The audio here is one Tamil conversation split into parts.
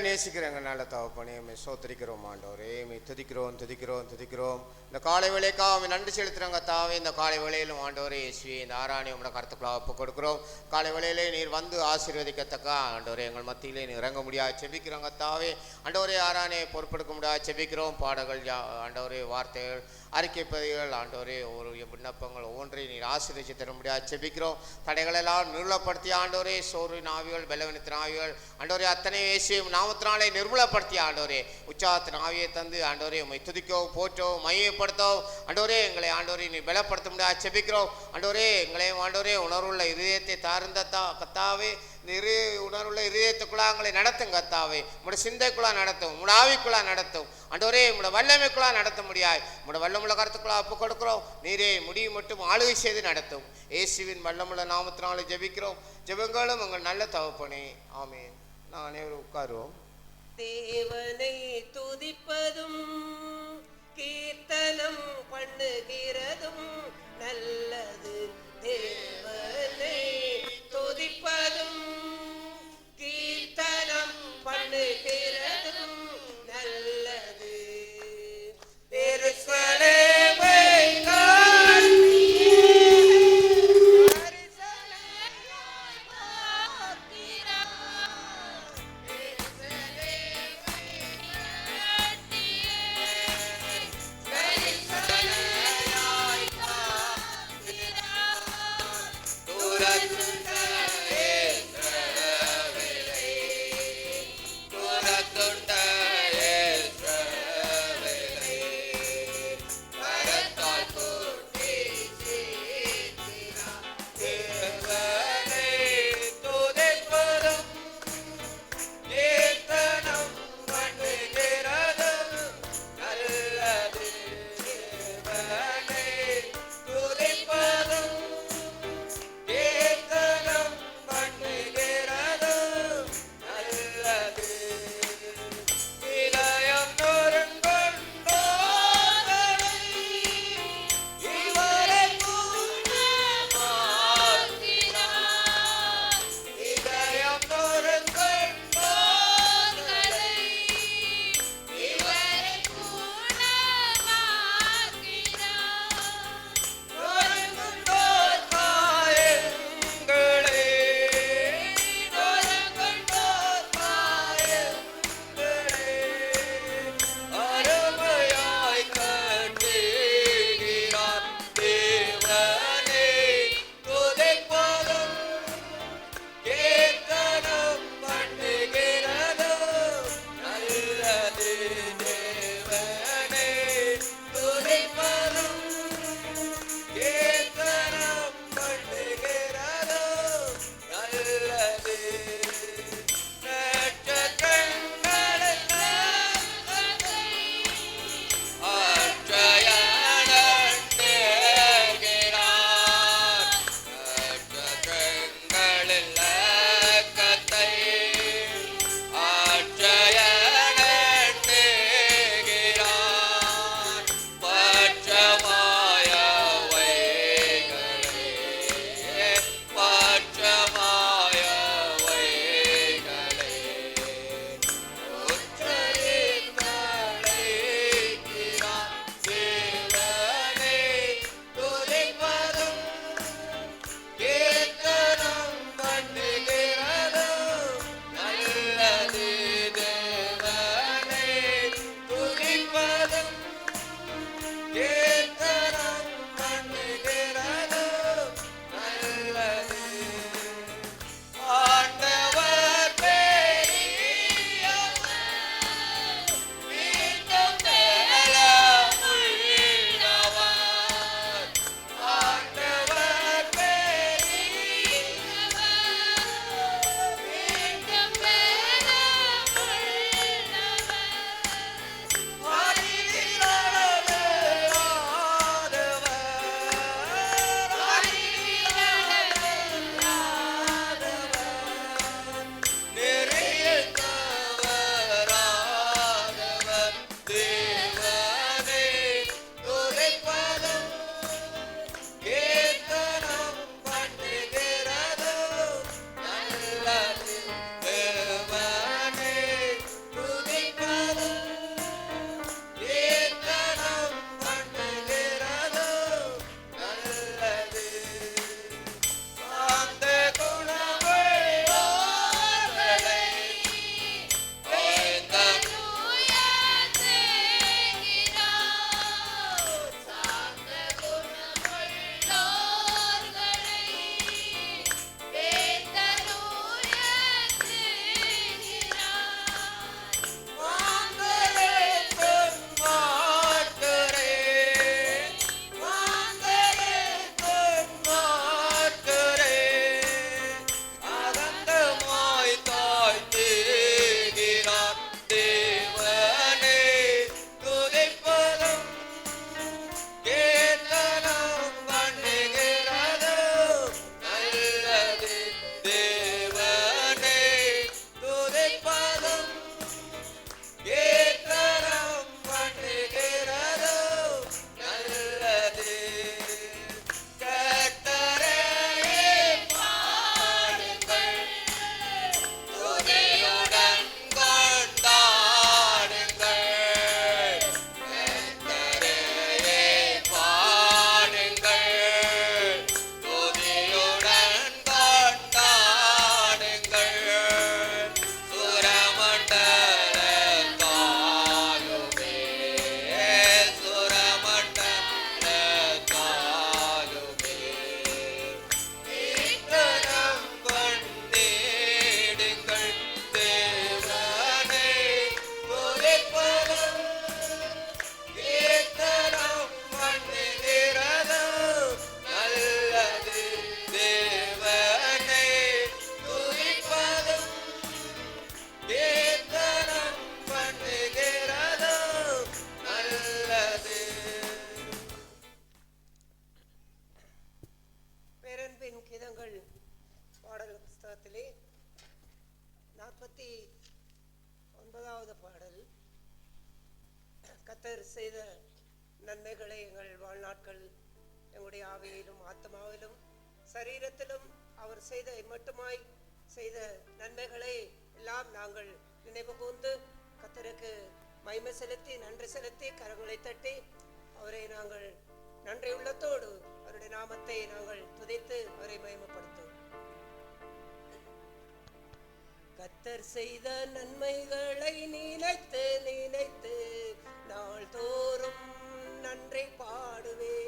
நேசிக்கிறேங்க நல்ல தகப்பனே, சோத்திரிக்கிறோம் ஆண்டவரே, துதிக்கிறோம். இந்த காலை வேளைக்காக நன்றி செலுத்துறோங்க தாவே. இந்த காலை வேளையிலும் ஆண்டவரே இயேசுவே இந்த ஆராதனை உங்களோட கருத்துக்களாக ஒப்பு கொடுக்கிறோம். காலை வேளையிலே நீர் வந்து ஆசீர்வதிக்கத்தக்க ஆண்டவரே எங்கள் மத்தியிலே நீர் இறங்க முடியாது செபிக்கிறோங்க தாவே. ஆண்டவரே ஆராதனை பொறுப்பெடுக்க முடியாது செபிக்கிறோம். பாடல்கள் ஆண்டவரே, வார்த்தைகள், அறிக்கை பதிவுகள் ஆண்டவரே, ஒரு விண்ணப்பங்கள் ஒவ்வொன்றையும் நீர் ஆசீர்வதிச்சு தர முடியாது செபிக்கிறோம். தடைகளெல்லாம் நிர்மலப்படுத்திய ஆண்டவரே, சோர்வின் ஆவிகள், பலவீனத்தின் ஆவிகள் ஆண்டவரே அத்தனை இயேசுவின் நாமத்தினாலே நிர்மலப்படுத்திய ஆண்டவரே, உற்சாகத்தின் ஆவியை தந்து ஆண்டவரே உம்மை துதிக்கோ, போற்றோ, மையப்படுத்தோ ஆண்டவரே, எங்களை ஆண்டவரே நீ பலப்படுத்த முடியாது செபிக்கிறோம். ஆண்டவரே எங்களையும் ஆண்டவரே உணர்வுள்ள இதயத்தை தார்ந்த கத்தாவே, உணர்வுள்ள இதயத்துக்குள்ளா எங்களை நடத்தும் கத்தாவே. உங்களோட சிந்தைக்குள்ளா நடத்தும், உங்களோட ஆவிக்குள்ளா நடத்தும் ஆண்டவரே, உங்களோட வல்லமைக்குள்ளா நடத்த முடியாது. உங்களோட வல்லமுள்ள கருத்துக்குள்ளா ஒப்பு கொடுக்கிறோம். நீரே முடிவு மட்டும் ஆளுகை செய்து நடத்தும். இயேசுவின் வல்லமுள்ள நாமத்தினாலே ஜெபிக்கிறோம். ஜெபங்களும் உங்கள் நல்ல தகப்பனே, ஆமென். நான் அனைவரும் உட்காருவோம். தேவனை துதிப்பதும் கீர்த்தனம் பண்ணுகிறதும் நல்லது. தேவனை துதிப்பதும் கீர்த்தனம் பண்ணுகிறதும் நல்லது. எருசலேமை புஸ்தகத்திலே 49வது பாடல், கர்த்தர் செய்த நன்மைகளை எங்கள் வாழ்நாட்கள் எங்களுடைய ஆவியிலும் ஆத்மாவிலும் சரீரத்திலும் அவர் செய்த மட்டுமாய் செய்த நன்மைகளை எல்லாம் நாங்கள் நினைவு கூர்ந்து கர்த்தருக்கு மகிமை செலுத்தி நன்றி செலுத்தி கரங்களை தட்டி அவரை நாங்கள் நன்றி உள்ளத்தோடு அவருடைய நாமத்தை நாங்கள் துதித்து அவரை மகிமைப்படுத்துவோம். கர்த்தர் செய்த நன்மைகளை நினைத்து நினைத்து நாள்தோறும் நன்றி பாடுவே.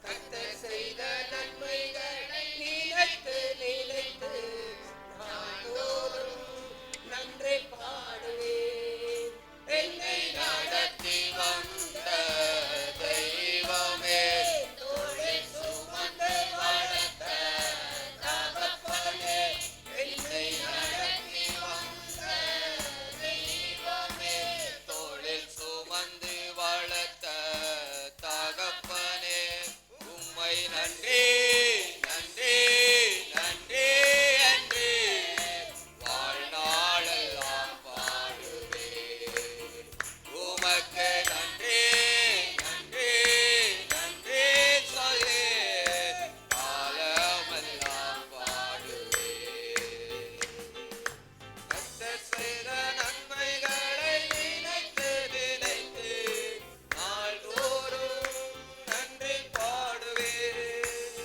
கர்த்தர் செய்த நன்மைகளை நினைத்து நினைத்து நாள்தோறும் நன்றி பாடுவே. என்னை நடத்தி வந்த தெய்வமே, தோளில் சுமந்து வளர்த்த தகப்பனே, என்னை நடத்தி வந்த தெய்வமே, தோளில் சுமந்து வளர்த்த தகப்பனே, உம்மை நன்றி நன்றி நன்றி என்று வாழ்நாளெல்லாம் பாடுவேன். உமக்கு நன்றி நன்றி நன்றி சொல்லி காலமெல்லாம் பாடுவேன். கர்த்தர் செய்த நன்மைகளை நினைத்து நினைத்து நாள்தோறும் நன்றி பாடுவேன்.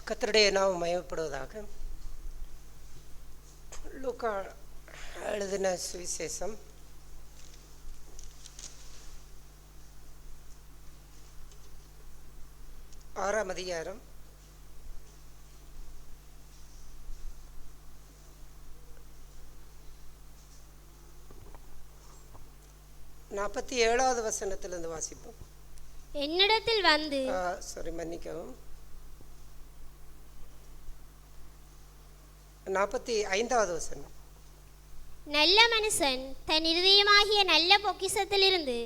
கர்த்தருடைய நாமம் மகிமைப்படுவதாக. லூக்கா எழுதின சுவிசேஷம் 6ஆம் அதிகாரம் 47வது வசனத்திலிருந்து வாசிப்போம். என்னிடத்தில் வந்து மன்னிக்கவும், 45வது வசனம். நல்ல மனுஷன் தன் இருதயமாகிய நல்ல பொக்கிஷத்திலிருந்து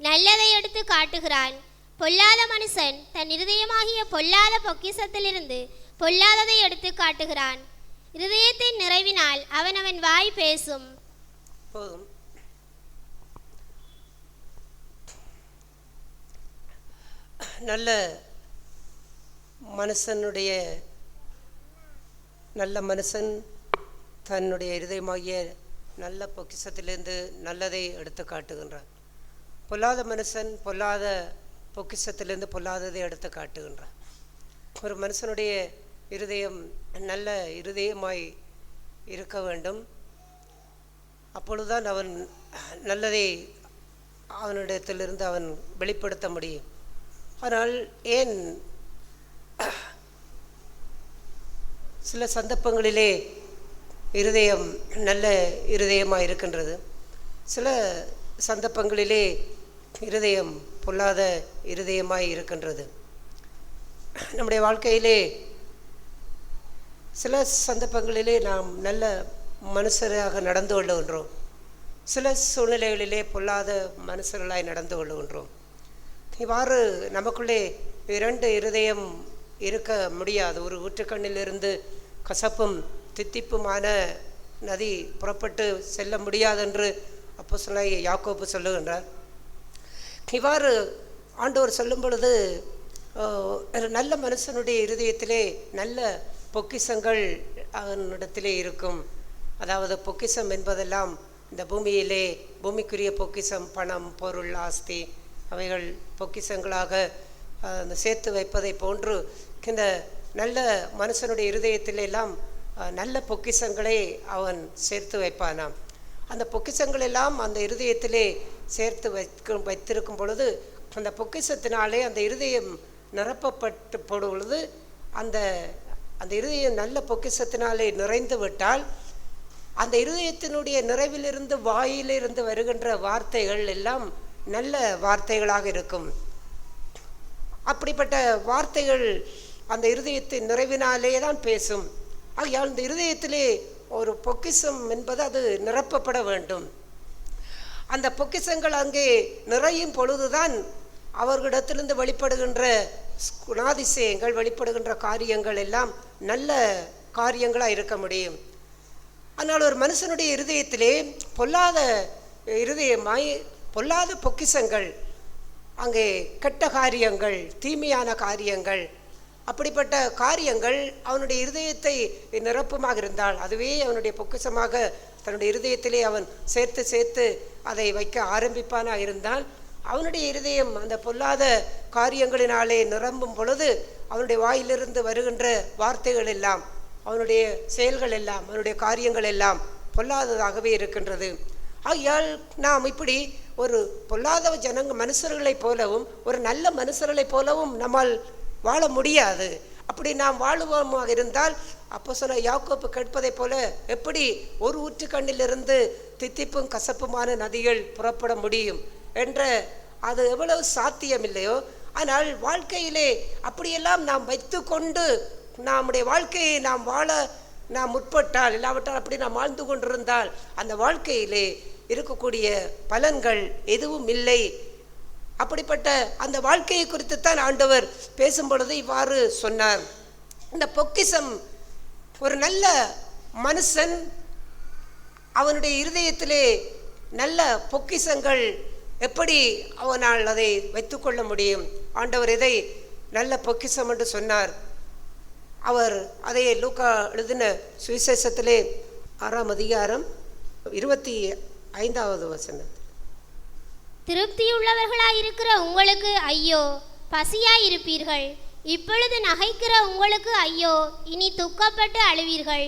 நல்லதை எடுத்து காட்டுகிறான். பொல்லாத மனுஷன் தன் இருதயமாகிய பொல்லாத பொக்கிஷத்திலிருந்து பொல்லாததை எடுத்து காட்டுகிறான். இருதயத்தின் நிறைவினால் அவனவன் வாய் பேசும். போதும். நல்ல மனுஷன் தன்னுடைய இருதயமாகிய நல்ல பொக்கிஷத்திலிருந்து நல்லதை எடுத்து காட்டுகின்றான். பொல்லாத மனுஷன் பொல்லாத பொக்கிஷத்திலிருந்து பொல்லாததை எடுத்து காட்டுகின்றான். ஒரு மனுஷனுடைய இருதயம் நல்ல இருதயமாய் இருக்க வேண்டும். அப்பொழுதுதான் அவன் நல்லதை அவனிடத்திலிருந்து அவன் வெளிப்படுத்த முடியும். ஆனால் ஏன் சில சந்தர்ப்பங்களிலே இருதயம் நல்ல இருதயமாக இருக்கின்றது, சில சந்தர்ப்பங்களிலே இருதயம் பொல்லாத இருதயமாய் இருக்கின்றது. நம்முடைய வாழ்க்கையிலே சில சந்தர்ப்பங்களிலே நாம் நல்ல மனுஷராக நடந்து கொள்ளுகின்றோம், சில சூழ்நிலைகளிலே பொல்லாத மனுஷர்களாய் நடந்து கொள்ளுகின்றோம். இவ்வாறு நமக்குள்ளே 2 இருதயம் இருக்க முடியாது. ஒரு ஊற்றுக்கண்ணிலிருந்து கசப்பும் தித்திப்புமான நதி புறப்பட்டு செல்ல முடியாதென்று அப்போஸ்தலனாகிய யாக்கோபு சொல்லுகின்றார். இவ்வாறு ஆண்டவர் சொல்லும் பொழுது நல்ல மனுஷனுடைய இருதயத்திலே நல்ல பொக்கிஷங்கள் அவனிடத்திலே இருக்கும். அதாவது பொக்கிஷம் என்பதெல்லாம் இந்த பூமிக்குரிய பொக்கிஷம், பணம், பொருள், ஆஸ்தி, அவைகள் பொக்கிஷங்களாக சேர்த்து வைப்பதை போன்று இந்த நல்ல மனுஷனுடைய இருதயத்திலெல்லாம் நல்ல பொக்கிஷங்களை அவன் சேர்த்து வைப்பானாம். அந்த பொக்கிஷங்கள் எல்லாம் அந்த இருதயத்திலே சேர்த்து வைத்திருக்கும் பொழுது அந்த பொக்கிஷத்தினாலே அந்த இருதயம் நிரப்பப்பட்டு போடும் பொழுது அந்த இருதயம் நல்ல பொக்கிஷத்தினாலே நிறைந்து விட்டால் அந்த இருதயத்தினுடைய நிறைவிலிருந்து வாயிலிருந்து வருகின்ற வார்த்தைகள் எல்லாம் நல்ல வார்த்தைகளாக இருக்கும். அப்படிப்பட்ட வார்த்தைகள் அந்த இருதயத்தின் நிறைவினாலே தான் பேசும். ஆகையால் இந்த இருதயத்திலே ஒரு பொக்கிஷம் என்பது அது நிரப்பப்பட வேண்டும். அந்த பொக்கிஷங்கள் அங்கே நிறையும் பொழுதுதான் அவர்களிடத்திலிருந்து வெளிப்படுகின்ற குணாதிசயங்கள், வெளிப்படுகின்ற காரியங்கள் எல்லாம் நல்ல காரியங்களாக இருக்க முடியும். ஆனால் ஒரு மனுஷனுடைய இருதயத்திலே பொல்லாத இருதயமாய் பொல்லாத பொக்கிஷங்கள், அங்கே கெட்ட காரியங்கள், தீமையான காரியங்கள், அப்படிப்பட்ட காரியங்கள் அவனுடைய இருதயத்தை நிரப்புமாக இருந்தால் அதுவே அவனுடைய பொக்கிஷமாக தன்னுடைய இருதயத்திலே அவன் சேர்த்து அதை வைக்க ஆரம்பிப்பானாக இருந்தால் அவனுடைய இருதயம் அந்த பொல்லாத காரியங்களினாலே நிரம்பும் பொழுது அவனுடைய வாயிலிருந்து வருகின்ற வார்த்தைகள் எல்லாம், அவனுடைய செயல்கள் எல்லாம், அவனுடைய காரியங்கள் எல்லாம் பொல்லாததாகவே இருக்கின்றது. ஆகையால் நாம் இப்படி ஒரு பொல்லாத மனுஷர்களைப் போலவும் ஒரு நல்ல மனுஷர்களைப் போலவும் நம்மால் வாழ முடியாது. அப்படி நாம் வாழுவோமாக இருந்தால் அப்போஸ்தலனாகிய யாக்கோபு கேட்பதைப் போல எப்படி ஒரு ஊற்றுக்கண்ணிலிருந்து தித்திப்பும் கசப்புமான நதிகள் புறப்பட முடியும் என்ற அது எவ்வளவு சாத்தியமில்லையோ. ஆனால் வாழ்க்கையிலே அப்படியெல்லாம் நாம் வைத்து கொண்டு நம்முடைய வாழ்க்கையை நாம் வாழ நாம் முற்பட்டால், இல்லாவிட்டால் அப்படி நாம் வாழ்ந்து கொண்டிருந்தால் அந்த வாழ்க்கையிலே இருக்கக்கூடிய பலன்கள் எதுவும் இல்லை. அப்படிப்பட்ட அந்த வாழ்க்கையை குறித்துத்தான் ஆண்டவர் பேசும் பொழுது இவ்வாறு சொன்னார். இந்த பொக்கிஷம், ஒரு நல்ல மனுஷன் அவனுடைய இருதயத்திலே நல்ல பொக்கிஷங்கள் எப்படி அவனால் அதை வைத்துக்கொள்ள முடியும்? ஆண்டவர் இதை நல்ல பொக்கிஷம் என்று சொன்னார். அவர் அதை லூக்கா எழுதின சுவிசேஷத்திலே 6ஆம் அதிகாரம் 25வது வசனம். திருப்தியுள்ளவர்களாயிருக்கிற உங்களுக்கு ஐயோ, பசியாயிருப்பீர்கள், இப்பொழுது நகைக்கிற உங்களுக்கு ஐயோ, இனி துக்கப்பட்டு அழுவீர்கள்.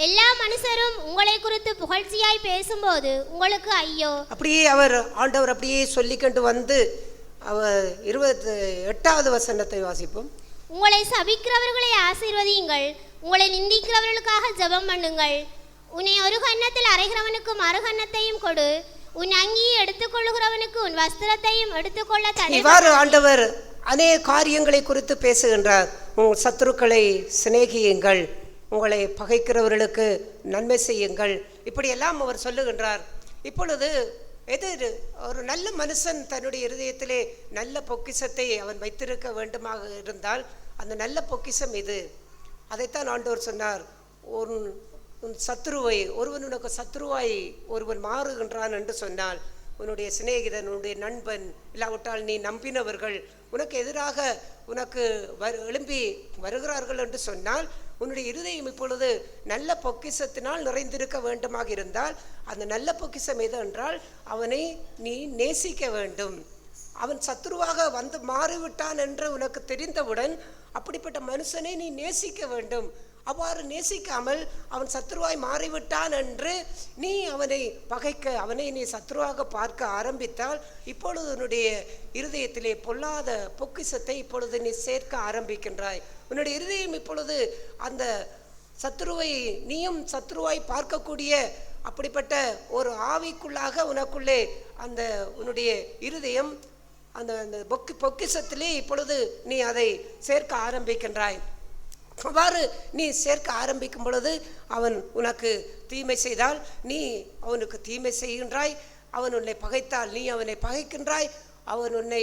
எல்லா மனுஷரும் உங்களை குறித்து புகழ்ச்சியாய் பேசும்போது உங்களுக்கு ஐயோ. அப்படியே ஆண்டவர் அப்படியே சொல்லிக்கொண்டு வந்து அவர் 28வது வசனத்தை வாசிப்போம். உங்களை சபிக்கிறவர்களை ஆசீர்வதியுங்கள், உங்களை நிந்திக்கிறவர்களுக்காக ஜெபம் பண்ணுங்கள். உன்னை ஒரு கன்னத்தில் அறைகிறவனுக்கு மறு கன்னத்தையும் கொடு, உன் அங்கியை எடுத்துக்கொள்ளுகிறவனுக்கு உன் வஸ்திரத்தையும் எடுத்துக்கொள்ள தடை. இவ்வாறு ஆண்டவர் அநேக காரியங்களை குறித்து பேசுகின்றார். உங்கள் சத்துருக்களை சிநேகியுங்கள், உங்களை பகைக்கிறவர்களுக்கு நன்மை செய்யுங்கள், இப்படியெல்லாம் அவர் சொல்லுகின்றார். இப்பொழுது ஒரு நல்ல மனுஷன் தன்னுடைய இருதயத்திலே நல்ல பொக்கிஷத்தை அவன் வைத்திருக்க வேண்டுமாக இருந்தால் அந்த நல்ல பொக்கிஷம் இது. அதைத்தான் ஆண்டவர் சொன்னார். உன் சத்துருவை ஒருவன் உனக்கு சத்துருவாய் ஒருவன் மாறுகின்றான் என்று சொன்னால், உன்னுடைய சிநேகிதன், உன்னுடைய நண்பன், இல்லாவிட்டால் நீ நம்பினவர்கள் உனக்கு எதிராக உனக்கு எழும்பி வருகிறார்கள் என்று சொன்னால், உன்னுடைய இருதயம் இப்பொழுது நல்ல பொக்கிஷத்தினால் நிறைந்திருக்க வேண்டுமாக இருந்தால் அந்த நல்ல பொக்கிஷம் எது என்றால் அவனை நீ நேசிக்க வேண்டும். அவன் சத்துருவாக வந்து மாறிவிட்டான் என்று உனக்கு தெரிந்தவுடன் அப்படிப்பட்ட மனுஷனை நீ நேசிக்க வேண்டும். அவ்வாறு நேசிக்காமல் அவன் சத்துருவாய் மாறிவிட்டான் என்று நீ அவனை பகைக்க, அவனை நீ சத்துருவாக பார்க்க ஆரம்பித்தால் இப்பொழுது உன்னுடைய இருதயத்திலே பொல்லாத பொக்கிஷத்தை இப்பொழுது நீ சேர்க்க ஆரம்பிக்கின்றாய். உன்னுடைய இருதயம் இப்பொழுது அந்த சத்துருவை நீயும் சத்துருவாய் பார்க்கக்கூடிய அப்படிப்பட்ட ஒரு ஆவிக்குள்ளாக உனக்குள்ளே அந்த உன்னுடைய இருதயம் அந்த பொக்கிஷத்திலே இப்பொழுது நீ அதை சேர்க்க ஆரம்பிக்கின்றாய். அவ்வாறு நீ சேர்க்க ஆரம்பிக்கும் பொழுது அவன் உனக்கு தீமை செய்தால் நீ அவனுக்கு தீமை செய்கின்றாய், அவன் உன்னை பகைத்தால் நீ அவனை பகைக்கின்றாய், அவன் உன்னை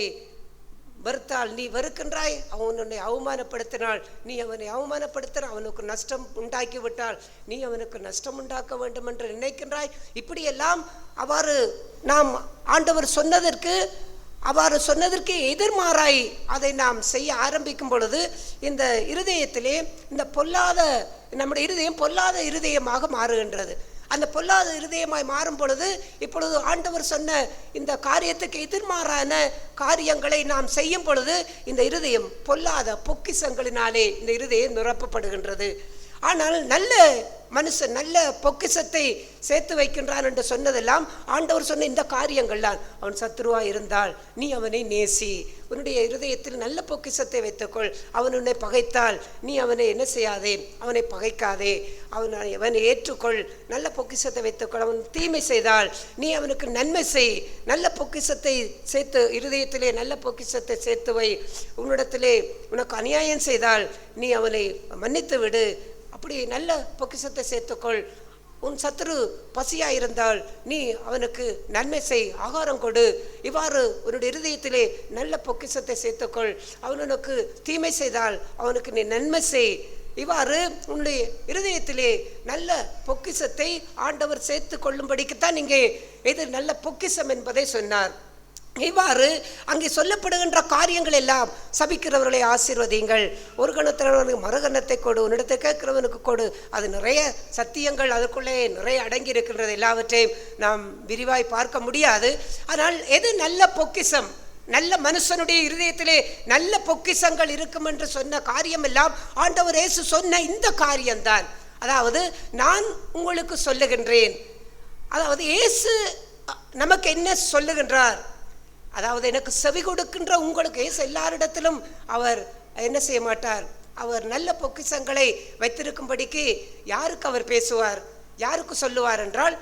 வெறுத்தால் நீ வெறுக்கின்றாய், அவன் உன்னை அவமானப்படுத்தினால் நீ அவனை அவமானப்படுத்த, அவனுக்கு நஷ்டம் உண்டாக்கி விட்டால் நீ அவனுக்கு நஷ்டம் உண்டாக்க வேண்டும் என்று நினைக்கின்றாய். இப்படியெல்லாம் அவ்வாறு நாம் ஆண்டவர் சொன்னதற்கு எதிர்மாறாய் அதை நாம் செய்ய ஆரம்பிக்கும் பொழுது இந்த இருதயத்திலே இந்த நம்முடைய இருதயம் பொல்லாத இருதயமாக மாறுகின்றது. அந்த பொல்லாத இருதயமாய் மாறும் பொழுது இப்பொழுது ஆண்டவர் சொன்ன இந்த காரியத்துக்கு எதிர்மாறான காரியங்களை நாம் செய்யும் பொழுது இந்த இருதயம் பொல்லாத பொக்கிஷங்களினாலே இந்த இருதயம் நிரப்பப்படுகின்றது. ஆனால் நல்ல மனுஷன் நல்ல பொக்கிஷத்தை சேர்த்து வைக்கின்றான் என்று சொன்னதெல்லாம் ஆண்டவர் சொன்ன இந்த காரியங்கள் தான். அவன் சத்துருவாய் இருந்தால் நீ அவனை நேசி, உன்னுடைய இருதயத்தில் நல்ல பொக்கிஷத்தை வைத்துக்கொள். அவன் உன்னை பகைத்தால் நீ அவனை என்ன செய்யாதே, அவனை பகைக்காதே, அவனை ஏற்றுக்கொள், நல்ல பொக்கிஷத்தை வைத்துக்கொள். அவன் தீமை செய்தால் நீ அவனுக்கு நன்மை செய், நல்ல பொக்கிஷத்தை சேர்த்து இருதயத்திலே நல்ல பொக்கிஷத்தை சேர்த்து வை. உன்னிடத்திலே உனக்கு அநியாயம் செய்தால் நீ அவனை மன்னித்து விடு, அப்படி நல்ல பொக்கிஷத்தை சேர்த்துக்கொள். உன் சத்துரு பசியாயிருந்தால் நீ அவனுக்கு நன்மை செய், ஆகாரம் கொடு. இவ்வாறு உன்னுடைய இருதயத்திலே நல்ல பொக்கிஷத்தை சேர்த்துக்கொள். அவன் உனக்கு தீமை செய்தால் அவனுக்கு நீ நன்மை செய். இவ்வாறு உன்னுடைய இருதயத்திலே நல்ல பொக்கிஷத்தை ஆண்டவர் சேர்த்து கொள்ளும்படிக்குத்தான் இங்கே இது நல்ல பொக்கிஷம் என்பதை சொன்னார். இவ்வாறு அங்கே சொல்லப்படுகின்ற காரியங்கள் எல்லாம் சபிக்கிறவர்களை ஆசீர்வதியுங்கள், ஒரு கணத்தினவனுக்கு மறுகணத்தை கொடு, உன்னிடத்தை கேட்கிறவனுக்கு கொடு. அது நிறைய சத்தியங்கள் அதுக்குள்ளே நிறைய அடங்கி இருக்கின்றது. எல்லாவற்றையும் நாம் விரிவாய் பார்க்க முடியாது. ஆனால் எது நல்ல பொக்கிஷம், நல்ல மனுஷனுடைய இருதயத்திலே நல்ல பொக்கிஷங்கள் இருக்கும் என்று சொன்ன காரியம் எல்லாம் ஆண்டவர் இயேசு சொன்ன இந்த காரியம்தான். அதாவது நான் உங்களுக்கு சொல்லுகின்றேன், அதாவது இயேசு நமக்கு என்ன சொல்லுகின்றார், அதாவது எனக்கு செவி கொடுக்கின்ற உங்களுக்கு இயேசு எல்லாரிடத்திலும் அவர் என்ன செய்ய மாட்டார், அவர் நல்ல பொக்கிஷங்களை வைத்திருக்கும்படிக்கு யாருக்கு அவர் பேசுவார், யாருக்கு சொல்லுவார் என்றால்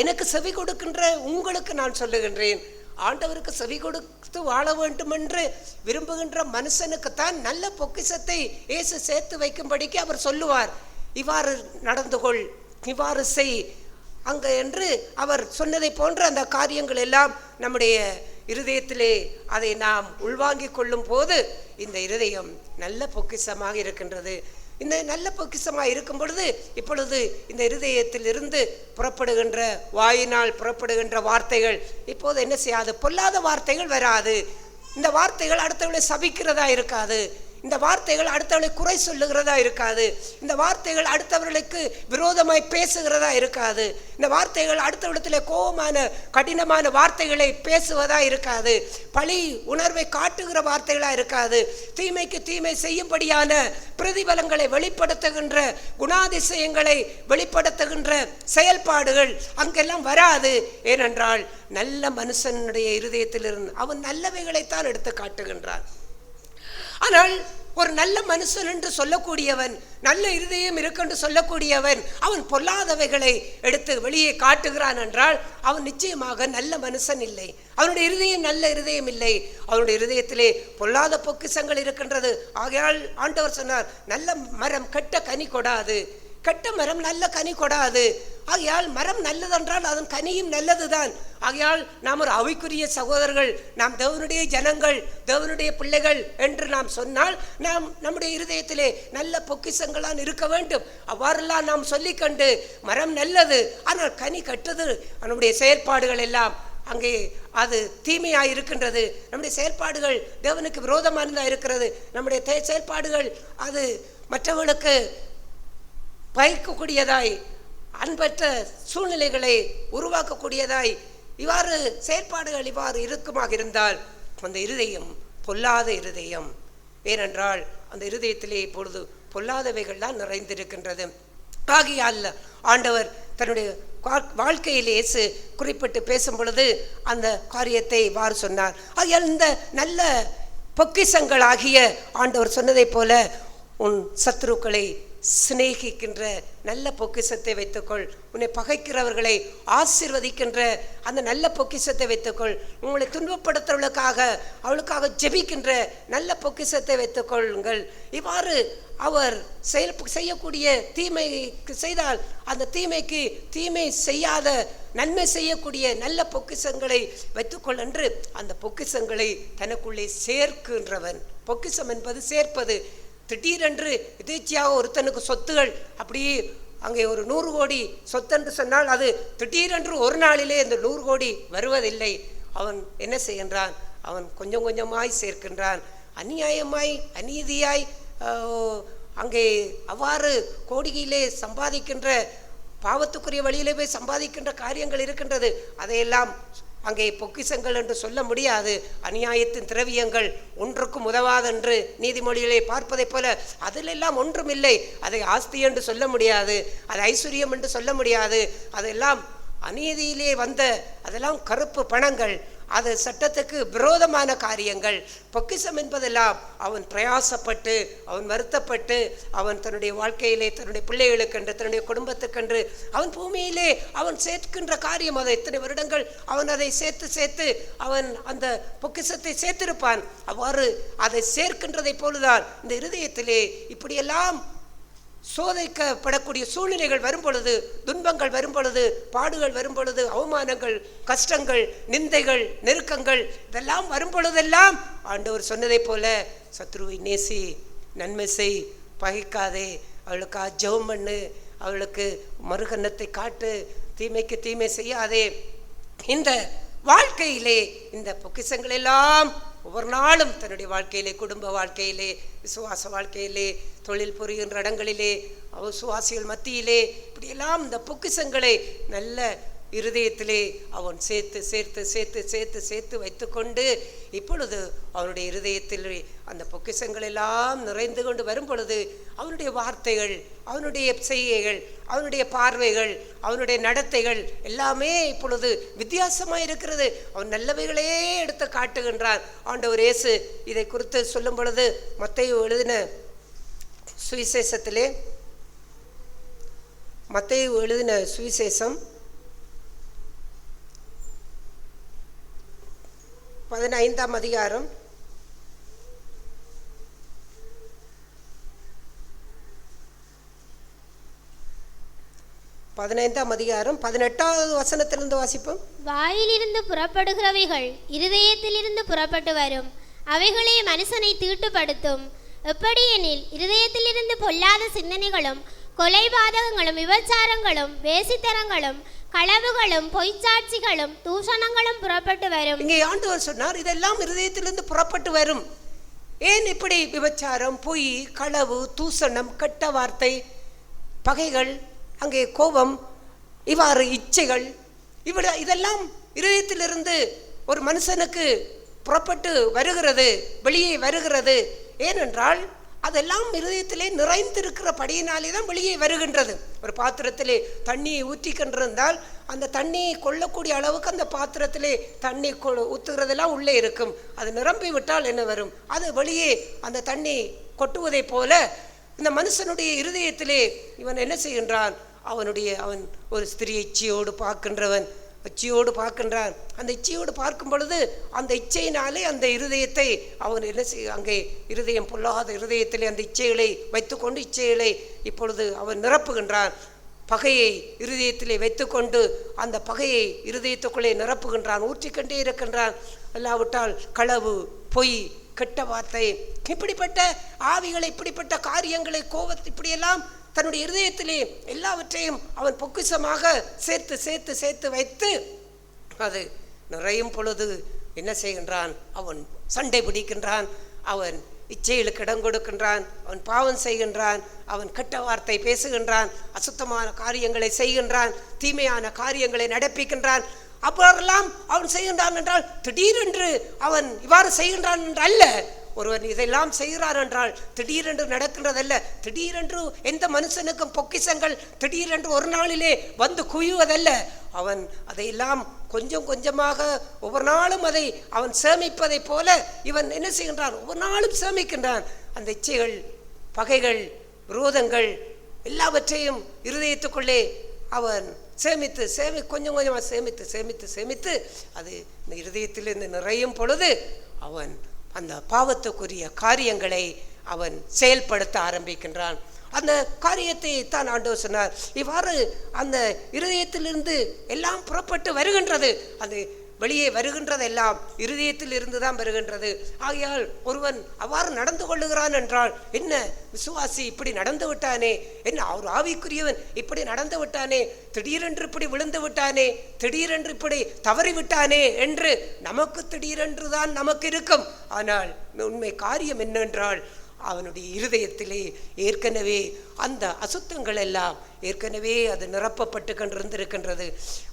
எனக்கு செவி கொடுக்கின்ற உங்களுக்கு நான் சொல்லுகின்றேன். ஆண்டவருக்கு செவி கொடுத்து வாழ வேண்டும் என்று விரும்புகின்ற மனுஷனுக்குத்தான் நல்ல பொக்கிஷத்தை இயேசு சேர்த்து வைக்கும்படிக்கு அவர் சொல்லுவார். இவ்வாறு நடந்து கொள், இவ்வாறு செய் அங்க என்று அவர் சொன்னதை போன்ற அந்த காரியங்கள் எல்லாம் நம்முடைய இருதயத்திலே அதை நாம் உள்வாங்கிக் கொள்ளும் போது இந்த இருதயம் நல்ல பொக்கிஷமாக இருக்கின்றது. இந்த நல்ல பொக்கிஷமாக இருக்கும் பொழுது இப்பொழுது இந்த இருதயத்தில் இருந்து புறப்படுகின்ற வாயினால் புறப்படுகின்ற வார்த்தைகள் இப்போது என்ன செய்யாது, பொல்லாத வார்த்தைகள் வராது. இந்த வார்த்தைகள் அடுத்தவர்களை சபிக்கிறதா இருக்காது. இந்த வார்த்தைகள் அடுத்தவர்களை குறை சொல்லுகிறதா இருக்காது. இந்த வார்த்தைகள் அடுத்தவர்களுக்கு விரோதமாய் பேசுகிறதா இருக்காது. இந்த வார்த்தைகள் அடுத்தவரிடத்தில் கோபமான கடினமான வார்த்தைகளை பேசுவதா இருக்காது. பழி உணர்வை காட்டுகிற வார்த்தைகளா இருக்காது. தீமைக்கு தீமை செய்யும்படியான பிரதிபலங்களை வெளிப்படுத்துகின்ற குணாதிசயங்களை வெளிப்படுத்துகின்ற செயல்பாடுகள் அங்கெல்லாம் வராது. ஏனென்றால் நல்ல மனுஷனுடைய இருதயத்திலிருந்து அவன் நல்லவைகளைத்தான் எடுத்து காட்டுகின்றான். ஆனால் ஒரு நல்ல மனுஷன் என்று சொல்லக்கூடியவன், நல்ல இருதயம் இருக்கென்று சொல்லக்கூடியவன், அவன் பொல்லாதவைகளை எடுத்து வெளியே காட்டுகிறான் என்றால் அவன் நிச்சயமாக நல்ல மனுஷன் இல்லை. அவனுடைய இருதயம் நல்ல இருதயம் இல்லை. அவனுடைய இருதயத்திலே பொல்லாத பொக்கிஷங்கள் இருக்கின்றது. ஆகையால் ஆண்டவர் சொன்னார், நல்ல மரம் கெட்ட கனி கொடாது, கெட்ட மரம் நல்ல கனி கொடாது. ஆகையால் மரம் நல்லதென்றால் அதன் கனியும் நல்லதுதான். ஆகையால் நாம் ஒரு அவைக்குரிய சகோதரர்கள், நாம் தேவனுடைய ஜனங்கள், தேவனுடைய பிள்ளைகள் என்று நாம் சொன்னால் நாம் நம்முடைய இருதயத்திலே நல்ல பொக்கிஷங்களான் இருக்க வேண்டும். அவ்வாறெல்லாம் நாம் சொல்லிக்கொண்டு மரம் நல்லது ஆனால் கனி கெட்டது, நம்முடைய செயற்பாடுகள் எல்லாம் அங்கே அது தீமையாக இருக்கின்றது. நம்முடைய செயல்பாடுகள் தேவனுக்கு விரோதமானதாக இருக்கிறது. நம்முடைய செயல்பாடுகள் அது மற்றவர்களுக்கு பயக்கக்கூடியதாய், அன்பற்ற சூழ்நிலைகளை உருவாக்கக்கூடியதாய் இவ்வாறு செயற்பாடுகள் இவ்வாறு இருக்குமாக இருந்தால் அந்த இருதயம் பொல்லாத இருதயம். ஏனென்றால் அந்த இருதயத்திலே இப்பொழுது பொல்லாதவைகள்லாம் நிறைந்திருக்கின்றது. ஆகையால் ஆண்டவர் தன்னுடைய வாழ்க்கையில் இயேசு குறிப்பிட்டு பேசும் பொழுது அந்த காரியத்தை இவ்வாறு சொன்னார். ஆகையால் இந்த நல்ல பொக்கிஷங்களாகிய ஆண்டவர் சொன்னதைப் போல உன் சத்துருக்களை சிநேகிக்கின்ற நல்ல பொக்கிஷத்தை வைத்துக்கொள், உன்னை பகைக்கிறவர்களை ஆசீர்வதிக்கின்ற அந்த நல்ல பொக்கிஷத்தை வைத்துக்கொள், உங்களை துன்பப்படுத்துவர்களுக்காக அவளுக்காக ஜெபிக்கின்ற நல்ல பொக்கிஷத்தை வைத்துக்கொள்ளுங்கள். இவ்வாறு அவர் செய்யக்கூடிய தீமைக்கு செய்தால் அந்த தீமைக்கு தீமை செய்யாத நன்மை செய்யக்கூடிய நல்ல பொக்கிஷங்களை வைத்துக்கொள் என்று அந்த பொக்கிஷங்களை தனக்குள்ளே சேர்க்கின்றவன். பொக்கிஷம் என்பது சேர்ப்பது. திடீரென்று எதேச்சியாக ஒருத்தனுக்கு சொத்துகள் அப்படியே அங்கே ஒரு 100 கோடி சொத்தென்று சொன்னால் அது திடீரென்று ஒரு நாளிலே அந்த 100 கோடி வருவதில்லை. அவன் என்ன செய்கின்றான்? அவன் கொஞ்சம் கொஞ்சமாய் சேர்க்கின்றான். அநியாயமாய் அநீதியாய் அங்கே அவ்வாறு கோடியிலே சம்பாதிக்கின்ற பாவத்துக்குரிய வழியிலே போய் சம்பாதிக்கின்ற காரியங்கள் இருக்கின்றது. அதையெல்லாம் அங்கே பொக்கிஷங்கள் என்று சொல்ல முடியாது. அநியாயத்தின் திரவியங்கள் ஒன்றுக்கும் உதவாதென்று நீதிமொழிகளை பார்ப்பதைப் போல அதிலெல்லாம் ஒன்றுமில்லை. அதை ஆஸ்தி என்று சொல்ல முடியாது, அது ஐஸ்வர்யம் என்று சொல்ல முடியாது. அதெல்லாம் அநீதியிலே வந்த அதெல்லாம் கருப்பு பணங்கள், அது சட்டத்துக்கு விரோதமான காரியங்கள். பொக்கிஷம் என்பதெல்லாம் அவன் பிரயாசப்பட்டு அவன் வருத்தப்பட்டு அவன் தன்னுடைய வாழ்க்கையிலே தன்னுடைய பிள்ளைகளுக்கென்று தன்னுடைய குடும்பத்துக்கென்று அவன் பூமியிலே அவன் சேர்க்கின்ற காரியம். அதை எத்தனை வருடங்கள் அவன் அதை சேர்த்து அவன் அந்த பொக்கிஷத்தை சேர்த்திருப்பான். அவ்வாறு அதை சேர்க்கின்றதை போலுதான் இந்த இருதயத்திலே இப்படியெல்லாம் சோதிக்கப்படக்கூடிய சூழ்நிலைகள் வரும் பொழுது, துன்பங்கள் வரும் பொழுது, பாடுகள் வரும் பொழுது, அவமானங்கள், கஷ்டங்கள், நிந்தைகள், நெருக்கங்கள் இதெல்லாம் வரும் பொழுதெல்லாம் ஆண்டவர் சொன்னதை போல சத்ருவை நேசி, நன்மை செய், பகைக்காதே, அவளுக்கு ஜெபம் பண்ணு, அவளுக்கு மறுகன்னத்தை காட்டு, தீமைக்கு தீமை செய்யாதே. இந்த வாழ்க்கையிலே இந்த பொக்கிஷங்கள் எல்லாம் ஒவ்வொரு நாளும் தன்னுடைய வாழ்க்கையிலே, குடும்ப வாழ்க்கையிலே, விசுவாச வாழ்க்கையிலே, தொழில் புரிகின்ற இடங்களிலே, விசுவாசிகள் மத்தியிலே இப்படியெல்லாம் இந்த பொக்கிஷங்களை நல்ல இருதயத்திலே அவன் சேர்த்து வைத்துக்கொண்டு இப்பொழுது அவனுடைய இருதயத்தில் அந்த பொக்கிஷங்கள் எல்லாம் நிறைந்து கொண்டு வரும் பொழுது அவனுடைய வார்த்தைகள், அவனுடைய செய்கைகள், அவனுடைய பார்வைகள், அவனுடைய நடத்தைகள் எல்லாமே இப்பொழுது வித்தியாசமாக இருக்கிறது. அவன் நல்லவைகளே எடுத்து காட்டுகின்றான். ஆண்டவர் இயேசு இதை குறித்து சொல்லும் பொழுது மத்தேயு எழுதின சுவிசேஷத்திலே, மத்தேயு எழுதின சுவிசேஷம் 15ஆம் அதிகாரம் 18வது வசனத்திலிருந்து வாசிப்போம். வாயிலிருந்து புறப்படுகிறவைகள் இருதயத்திலிருந்து புறப்பட்டு வரும், அவைகளே மனுஷனை தீட்டுப்படுத்தும். எப்படியெனில் இருதயத்திலிருந்து பொல்லாத சிந்தனைகளும் கொலைபாதகங்களும் விபச்சாரங்களும் வேசித்தனங்களும் களவுகளும் பொய்ச்சாட்சிகளும் தூஷணங்களும் புறப்பட்டு வரும். இங்கே ஆண்டவர் சொன்னார் இதெல்லாம் இருதயத்திலிருந்து புறப்பட்டு வரும் ஏன் இப்படி விபச்சாரம், பொய், களவு, தூசணம், கெட்ட வார்த்தை, பகைகள், அங்கே கோபம், இவ்வாறு இச்சைகள், இதெல்லாம் இருதயத்திலிருந்து ஒரு மனுஷனுக்கு புறப்பட்டு வருகிறது, வெளியே வருகிறது. ஏனென்றால் அதெல்லாம் இருதயத்திலே நிறைந்திருக்கிற படியினாலே தான் வெளியே வருகின்றது. ஒரு பாத்திரத்திலே தண்ணியை ஊற்றிக்கொண்டிருந்தால் அந்த தண்ணியை கொள்ளக்கூடிய அளவுக்கு அந்த பாத்திரத்திலே தண்ணி ஊற்றுகிறதெல்லாம் உள்ளே இருக்கும். அது நிரம்பி விட்டால் என்ன வரும்? அது வெளியே அந்த தண்ணி கொட்டுவதை போல இந்த மனுஷனுடைய இருதயத்திலே இவன் என்ன செய்கின்றான்? அவன் ஒரு ஸ்திரீ இச்சையோடு பார்க்கின்றவன், இச்சையோடு பார்க்கின்றான். அந்த இச்சையோடு பார்க்கும் பொழுது அந்த இச்சையினாலே அந்த இருதயத்தை அவன் என்ன அங்கே இருதயம் பொல்லாத இருதயத்திலே அந்த இச்சைகளை வைத்துக்கொண்டு இச்சைகளை இப்பொழுது அவன் நிரப்புகின்றான். பகையை இருதயத்திலே வைத்துக்கொண்டு அந்த பகையை இருதயத்துக்குள்ளே நிரப்புகின்றான், ஊற்றிக்கொண்டே இருக்கின்றான். அல்லாவிட்டால் களவு, பொய், கெட்ட வார்த்தை, இப்படிப்பட்ட ஆவிகளை, இப்படிப்பட்ட காரியங்களை, கோபத்தை, இப்படியெல்லாம் தன்னுடைய இருதயத்திலே எல்லாவற்றையும் அவன் பொக்கிஷமாக சேர்த்து சேர்த்து சேர்த்து வைத்து அது நிறையும் பொழுது என்ன செய்கின்றான்? அவன் சண்டை பிடிக்கின்றான், அவன் இச்சைகளுக்கு இடம் கொடுக்கின்றான், அவன் பாவம் செய்கின்றான், அவன் கெட்ட வார்த்தை பேசுகின்றான், அசுத்தமான காரியங்களை செய்கின்றான், தீமையான காரியங்களை நடப்பிக்கின்றான். அப்போதெல்லாம் அவன் செய்கின்றான் என்றால் திடீரென்று அவன் இவ்வாறு செய்கின்றான் என்று அல்ல. ஒருவன் இதெல்லாம் செய்கிறார் என்றால் திடீரென்று நடக்கின்றதல்ல. திடீரென்று எந்த மனுஷனுக்கும் பொக்கிஷங்கள் திடீரென்று ஒரு நாளிலே வந்து குவிவதல்ல. அவன் அதையெல்லாம் கொஞ்சம் கொஞ்சமாக ஒவ்வொரு நாளும் அதை அவன் சேமிப்பதை போல இவன் என்ன செய்கின்றான்? ஒவ்வொரு நாளும் சேமிக்கின்றான். அந்த இச்சைகள், பகைகள், விரோதங்கள் எல்லாவற்றையும் இருதயத்துக்குள்ளே அவன் சேமித்து கொஞ்சம் கொஞ்சமாக சேமித்து அது இந்த இருதயத்திலிருந்து நிறையும் பொழுது அவன் அந்த பாவத்துக்குரிய காரியங்களை அவன் செயல்படுத்த ஆரம்பிக்கின்றான். அந்த காரியத்தை தான் ஆண்டவர் சொன்னார். இவ்வாறு அந்த இருதயத்திலிருந்து எல்லாம் புறப்பட்டு வருகின்றது. அது வெளியே வருகின்றதெல்லாம் இருதயத்தில் இருந்து தான் வருகின்றது. ஆகையால் ஒருவன் அவ்வாறு நடந்து கொள்ளுகிறான் என்றால் என்ன, விசுவாசி இப்படி நடந்து விட்டானே, என்ன அவர் ஆவிக்குரியவன் இப்படி நடந்து விட்டானே, திடீரென்று இப்படி விழுந்து விட்டானே, திடீரென்று இப்படி தவறி விட்டானே என்று நமக்கு திடீரென்று தான் நமக்கு இருக்கும். ஆனால் உண்மை காரியம் என்னென்றால் அவனுடைய இருதயத்திலே ஏற்கனவே அந்த அசுத்தங்கள் எல்லாம் ஏற்கனவே அது நிரப்பப்பட்டு கொண்டிருக்கின்றது.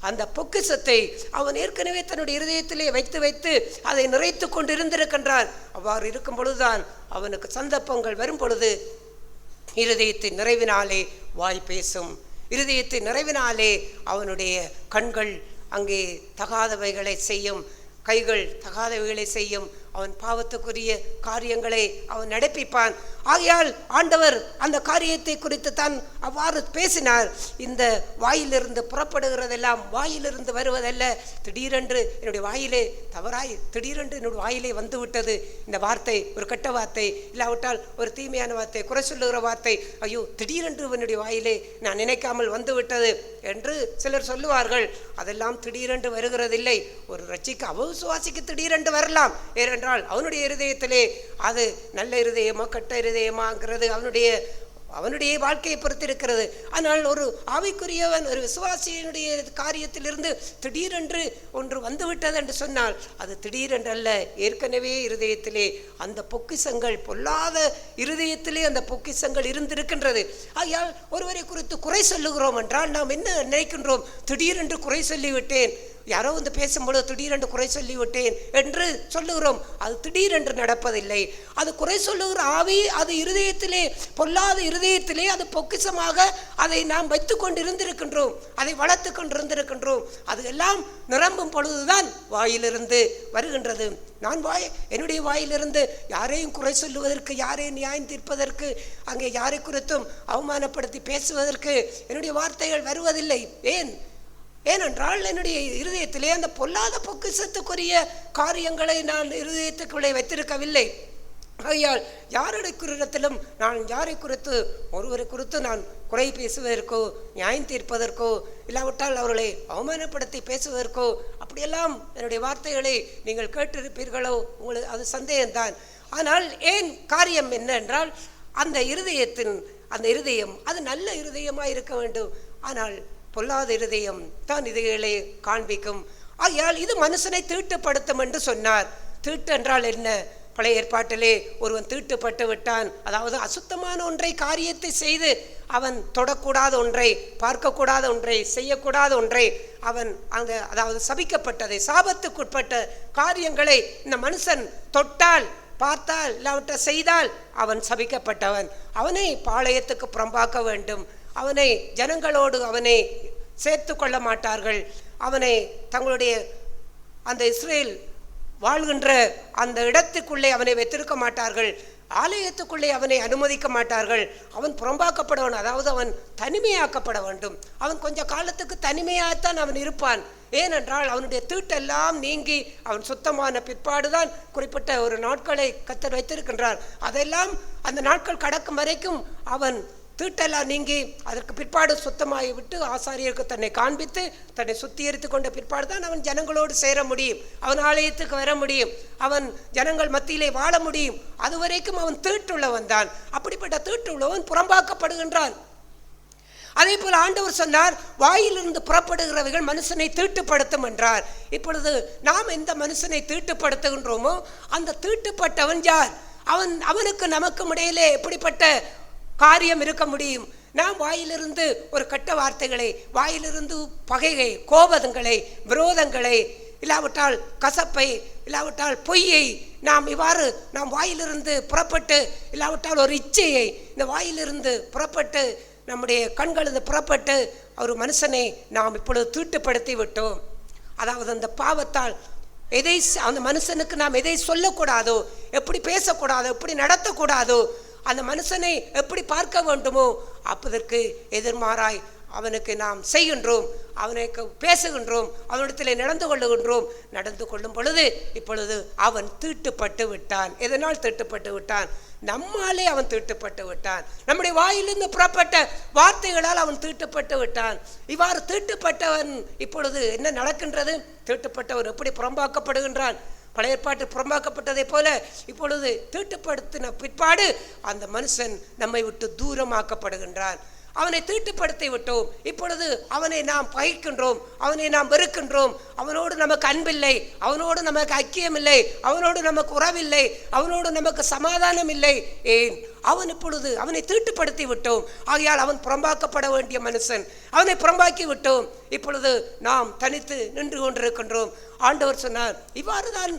அந்த பொக்கிஷத்தை அவன் ஏற்கனவே தன்னுடைய இருதயத்திலே வைத்து அதை நிறைத்து கொண்டிருந்திருக்கின்றான். அவ்வாறு இருக்கும் பொழுதுதான் அவனுக்கு சந்தர்ப்பங்கள் வரும் பொழுது இருதயத்தின் நிறைவினாலே வாய் பேசும். இருதயத்தின் நிறைவினாலே அவனுடைய கண்கள் அங்கே தகாதவைகளை செய்யும், கைகள் தகாதவைகளை செய்யும், அவன் பாவத்துக்குரிய காரியங்களை அவன் நடப்பிப்பான். ஆகையால் ஆண்டவர் அந்த காரியத்தை குறித்து தான் அவ்வாறு பேசினார். இந்த வாயிலிருந்து புறப்படுகிறதெல்லாம் வாயிலிருந்து வருவதல்ல. திடீரென்று என்னுடைய வாயிலே தவறாய் திடீரென்று என்னுடைய வாயிலே வந்து விட்டது இந்த வார்த்தை, ஒரு கெட்ட வார்த்தை, இல்லாவிட்டால் ஒரு தீமையான வார்த்தை, குறை சொல்லுகிற வார்த்தை, ஐயோ திடீரென்று என்னுடைய வாயிலே நான் நினைக்காமல் வந்து விட்டது என்று சிலர் சொல்லுவார்கள். அதெல்லாம் திடீரென்று வருகிறதில்லை. ஒரு ரட்சிக்கு அவிசுவாசிக்கு திடீரென்று வரலாம். ஏனென்றால் அவனுடைய இருதயத்திலே அது நல்ல இருதயமா கெட்ட இருதயமாங்கிறது அவனுடைய வாழ்க்கையை பொறுத்திருக்கிறது. ஆனால் ஒரு ஆவிக்குரியவன், ஒரு விசுவாசியினுடைய காரியத்திலிருந்து திடீரென்று ஒன்று வந்துவிட்டது என்று சொன்னால் அது திடீரென்றல்ல, ஏற்கனவே இருதயத்திலே அந்த பொக்கிஷங்கள், பொல்லாத இருதயத்திலே அந்த பொக்கிஷங்கள் இருந்திருக்கின்றது. ஆகையால் ஒருவரை குறித்து குறை சொல்லுகிறோம் என்றால் நாம் என்ன நினைக்கின்றோம்? திடீரென்று குறை சொல்லிவிட்டேன், யாரோ வந்து பேசும்பொழுது திடீரென்று குறை சொல்லிவிட்டேன் என்று சொல்லுகிறோம். அது திடீரென்று நடப்பதில்லை. அது குறை சொல்லுகிற ஆவி அது இருதயத்திலே, பொல்லாத இருதயத்திலே அது பொக்கிஷமாக அதை நாம் வைத்து கொண்டிருந்திருக்கின்றோம், அதை வளர்த்து கொண்டிருந்திருக்கின்றோம். அது எல்லாம் நிரம்பும் பொழுதுதான் வாயிலிருந்து வருகின்றது. நான் என்னுடைய வாயிலிருந்து யாரையும் குறை சொல்லுவதற்கு, யாரையும் நியாயம் தீர்ப்பதற்கு, அங்கே யாரை குறித்தும் அவமானப்படுத்தி பேசுவதற்கு என்னுடைய வார்த்தைகள் வருவதில்லை. ஏனென்றால் என்னுடைய இருதயத்திலே அந்த பொல்லாத பொக்கிஷத்துக்குரிய காரியங்களை நான் இருதயத்துக்குள்ளே வைத்திருக்கவில்லை. ஆகையால் யாருடைய குறித்திலும் நான் யாரை குறித்து ஒருவரை குறித்து நான் குறை பேசுவதற்கோ நியாயம் தீர்ப்பதற்கோ இல்லாவிட்டால் அவர்களை அவமானப்படுத்தி பேசுவதற்கோ அப்படியெல்லாம் என்னுடைய வார்த்தைகளை நீங்கள் கேட்டிருப்பீர்களோ, உங்களுக்கு அது சந்தேகம்தான். ஆனால் ஏன் காரியம் என்ன என்றால் அந்த இருதயம் அது நல்ல இருதயமாக இருக்க வேண்டும். ஆனால் பொல்லாத இருதயம் தான் இதைகளை காண்பிக்கும். ஆகையால் இது மனுஷனை தீட்டுப்படுத்தும் என்று சொன்னார். தீட்டு என்றால் என்ன? பழைய ஏற்பாட்டிலே ஒருவன் தீட்டுப்பட்டு விட்டான், அதாவது அசுத்தமான ஒன்றை காரியத்தை செய்து அவன் தொடக்கூடாத ஒன்றை, பார்க்கக்கூடாத ஒன்றை, செய்யக்கூடாத ஒன்றை அவன் அதாவது சபிக்கப்பட்டதை, சாபத்துக்குட்பட்ட காரியங்களை இந்த மனுஷன் தொட்டால், பார்த்தால், இல்லாவிட்ட செய்தால் அவன் சபிக்கப்பட்டவன். அவனை பாளையத்துக்கு புறம்பாக்க வேண்டும். அவனை ஜனங்களோடு அவனை சேர்த்து கொள்ள மாட்டார்கள். அவனை தங்களுடைய அந்த இஸ்ரேல் வாழ்கின்ற அந்த இடத்துக்குள்ளே அவனை வைத்திருக்க மாட்டார்கள். ஆலயத்துக்குள்ளே அவனை அனுமதிக்க மாட்டார்கள். அவன் புறம்பாக்கப்படவன், அதாவது அவன் தனிமையாக்கப்பட வேண்டும். அவன் கொஞ்ச காலத்துக்கு தனிமையாகத்தான் அவன் இருப்பான். ஏனென்றால் அவனுடைய தீட்டெல்லாம் நீங்கி அவன் சுத்தமான பிற்பாடுதான் குறிப்பிட்ட ஒரு நாட்களை கர்த்தர் வைத்திருக்கின்றார். அதெல்லாம் அந்த நாட்கள் கடக்கும் வரைக்கும் அவன் தீட்டெல்லாம் நீங்கி அதற்கு பிற்பாடு சுத்தமாகி விட்டு ஆசாரியருக்கு தன்னை காண்பித்து தன்னை சுத்திகரித்து கொண்ட பிற்பாடு தான் அவன் ஜனங்களோடு சேர முடியும், அவன் ஆலயத்துக்கு வர முடியும், அவன் ஜனங்கள் மத்தியிலே வாழ முடியும். அதுவரைக்கும் அவன் தீட்டுள்ளவன் தான். அப்படிப்பட்ட தீட்டுள்ளவன் புறம்பாக்கப்படுகின்றான். அதே போல ஆண்டவர் சொன்னார், வாயிலிருந்து புறப்படுகிறவைகள் மனுஷனை தீட்டுப்படுத்தும் என்றார். இப்பொழுது நாம் எந்த மனுஷனை தீட்டுப்படுத்துகின்றோமோ அந்த தீட்டுப்பட்டவன் யார்? அவனுக்கு நமக்கும் இடையிலே எப்படிப்பட்ட காரியம் இருக்க முடியும்? நாம் வாயிலிருந்து ஒரு கெட்ட வார்த்தைகளை, வாயிலிருந்து பகையை, கோபங்களை, விரோதங்களை, இல்லாவிட்டால் கசப்பை, இல்லாவிட்டால் பொய்யை நாம் வாயிலிருந்து புறப்பட்டு, இல்லாவிட்டால் ஒரு இச்சையை இந்த வாயிலிருந்து புறப்பட்டு, நம்முடைய கண்களது புறப்பட்டு ஒரு மனுஷனை நாம் இப்பொழுது தீட்டுப்படுத்தி விட்டோம். அதாவது அந்த பாவத்தால் அந்த மனுஷனுக்கு நாம் எதை சொல்லக்கூடாதோ, எப்படி பேசக்கூடாதோ, எப்படி நடத்தக்கூடாதோ, அந்த மனுஷனை எப்படி பார்க்க வேண்டுமோ அப்பதற்கு எதிர்மாறாய் அவனுக்கு நாம் செய்கின்றோம், அவனுக்கு பேசுகின்றோம், அவனிடத்தில் நடந்து கொள்ளும் பொழுது இப்பொழுது அவன் தீட்டுப்பட்டு விட்டான். எதனால் தீட்டுப்பட்டு விட்டான்? நம்மாலே அவன் தீட்டுப்பட்டு விட்டான். நம்முடைய வாயிலிருந்து புறப்பட்ட வார்த்தைகளால் அவன் தீட்டுப்பட்டு விட்டான். இவ்வாறு தீட்டுப்பட்டவன் இப்பொழுது என்ன நடக்கின்றது? தீட்டுப்பட்டவன் எப்படி புறம்பாக்கப்படுகின்றான்? பழைய ஏற்பாட்டு புறம்பாக்கப்பட்டதை போல இப்பொழுது தீட்டுப்படுத்தின பிற்பாடு அந்த மனுஷன் நம்மை விட்டு தூரமாக்கப்படுகின்றான். அவனை தீட்டுப்படுத்தி விட்டோம். இப்பொழுது அவனை நாம் பகைக்கின்றோம், அவனை நாம் வெறுக்கின்றோம். அவனோடு நமக்கு அன்பில்லை, அவனோடு நமக்கு ஐக்கியம் இல்லை, அவனோடு நமக்கு உறவில்லை, அவனோடு நமக்கு சமாதானம் இல்லை. ஏன்? அவனை தீட்டுப்படுத்தி விட்டோம். ஆகையால் அவன் புறம்பாக்கப்பட வேண்டிய மனுஷன், அவனை புறம்பாக்கி விட்டோம். இப்பொழுது நாம் தனித்து நின்று கொண்டிருக்கின்றோம். ஆண்டவர் சொன்னார், இவ்வாறு தான்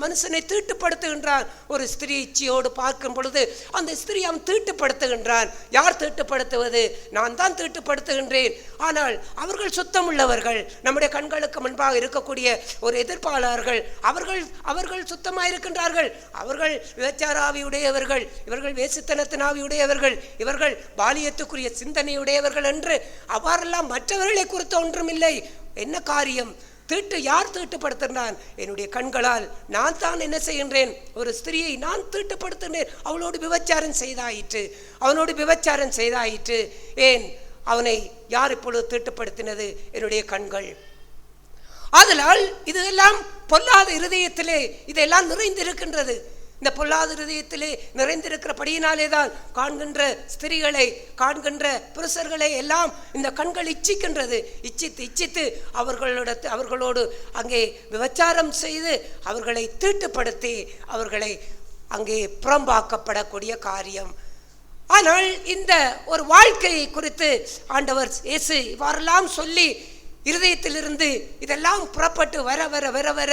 மனுஷனை தீட்டுப்படுத்துகின்றான். ஒரு ஸ்திரீ இச்சையோடு பார்க்கும் பொழுது அந்த ஸ்திரீ அவன் தீட்டுப்படுத்துகின்றான். யார் தீட்டுப்படுத்துவது? நான் தான் தீட்டுப்படுத்துகின்றேன். ஆனால் அவர்கள் சுத்தமுள்ளவர்கள், நம்முடைய கண்களுக்கு முன்பாக இருக்கக்கூடிய ஒரு எதிர்ப்பாளர்கள், அவர்கள் சுத்தமாக இருக்கின்றார்கள். அவர்கள் விபச்சாராவியுடையவர்கள், இவர்கள் வேசித்தனத்தினாவியுடையவர்கள், இவர்கள் பாலியத்துக்குரிய சிந்தனையுடையவர்கள் என்று அவ்வாறெல்லாம் மற்றவர்களை குறித்து ஒன்றுமில்லை. என்ன காரியம்? யார் தீட்டுப்படுத்துகிறான்? என்னுடைய கண்களால் நான் தான் என்ன செய்கின்றேன்? ஒரு ஸ்திரியை நான் தீட்டுப்படுத்துகிறேன். அவனோடு விபச்சாரம் செய்தாயிற்று. ஏன்? அவனை யார் இப்பொழுது தீட்டுப்படுத்தினது? என்னுடைய கண்கள். ஆதலால் இதெல்லாம் பொல்லாத இருதயத்திலே இதெல்லாம் நிறைந்திருக்கின்றது. இந்த பொல்லாத இருதயத்திலே நிறைந்திருக்கிறபடியினாலே தான் காண்கின்ற ஸ்திரீகளை, காண்கின்ற புருஷர்களை எல்லாம் இந்த கண்கள் இச்சிக்கின்றது. இச்சித்து அவர்களோடு அங்கே விபச்சாரம் செய்து அவர்களை தீட்டுப்படுத்தி அவர்களை அங்கே புறம்பாக்கப்படக்கூடிய காரியம். ஆனால் இந்த ஒரு வாழ்க்கையை குறித்து ஆண்டவர் இயேசு இவ்வாறெல்லாம் சொல்லி இருதயத்திலிருந்து இதெல்லாம் புறப்பட்டு வர வர வர வர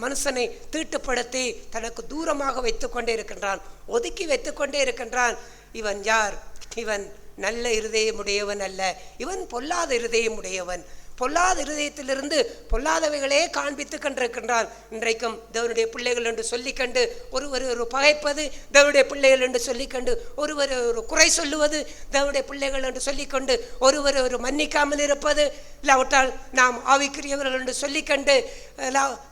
மனுஷனை தீட்டுப்படுத்தி தனக்கு தூரமாக வைத்து கொண்டே இருக்கின்றான், ஒதுக்கி வைத்து கொண்டே இருக்கின்றான். இவன் யார்? இவன் நல்ல இருதயமுடையவன் அல்ல, இவன் பொல்லாத இருதயமுடையவன். பொல்லாத இருதயத்திலிருந்து பொல்லாதவைகளே காண்பித்து கொண்டிருக்கின்றான். இன்றைக்கும் தேவனுடைய பிள்ளைகள் என்று சொல்லிக்கண்டு ஒரு பகைப்பது, தேவனுடைய பிள்ளைகள் என்று சொல்லிக்கண்டு ஒரு குறை சொல்லுவது, தேவனுடைய பிள்ளைகள் என்று சொல்லிக்கொண்டு ஒரு மன்னிக்காமல் இருப்பது, இல்லாவிட்டால் நாம் ஆவிக்குரியவர்கள் என்று சொல்லிக்கண்டு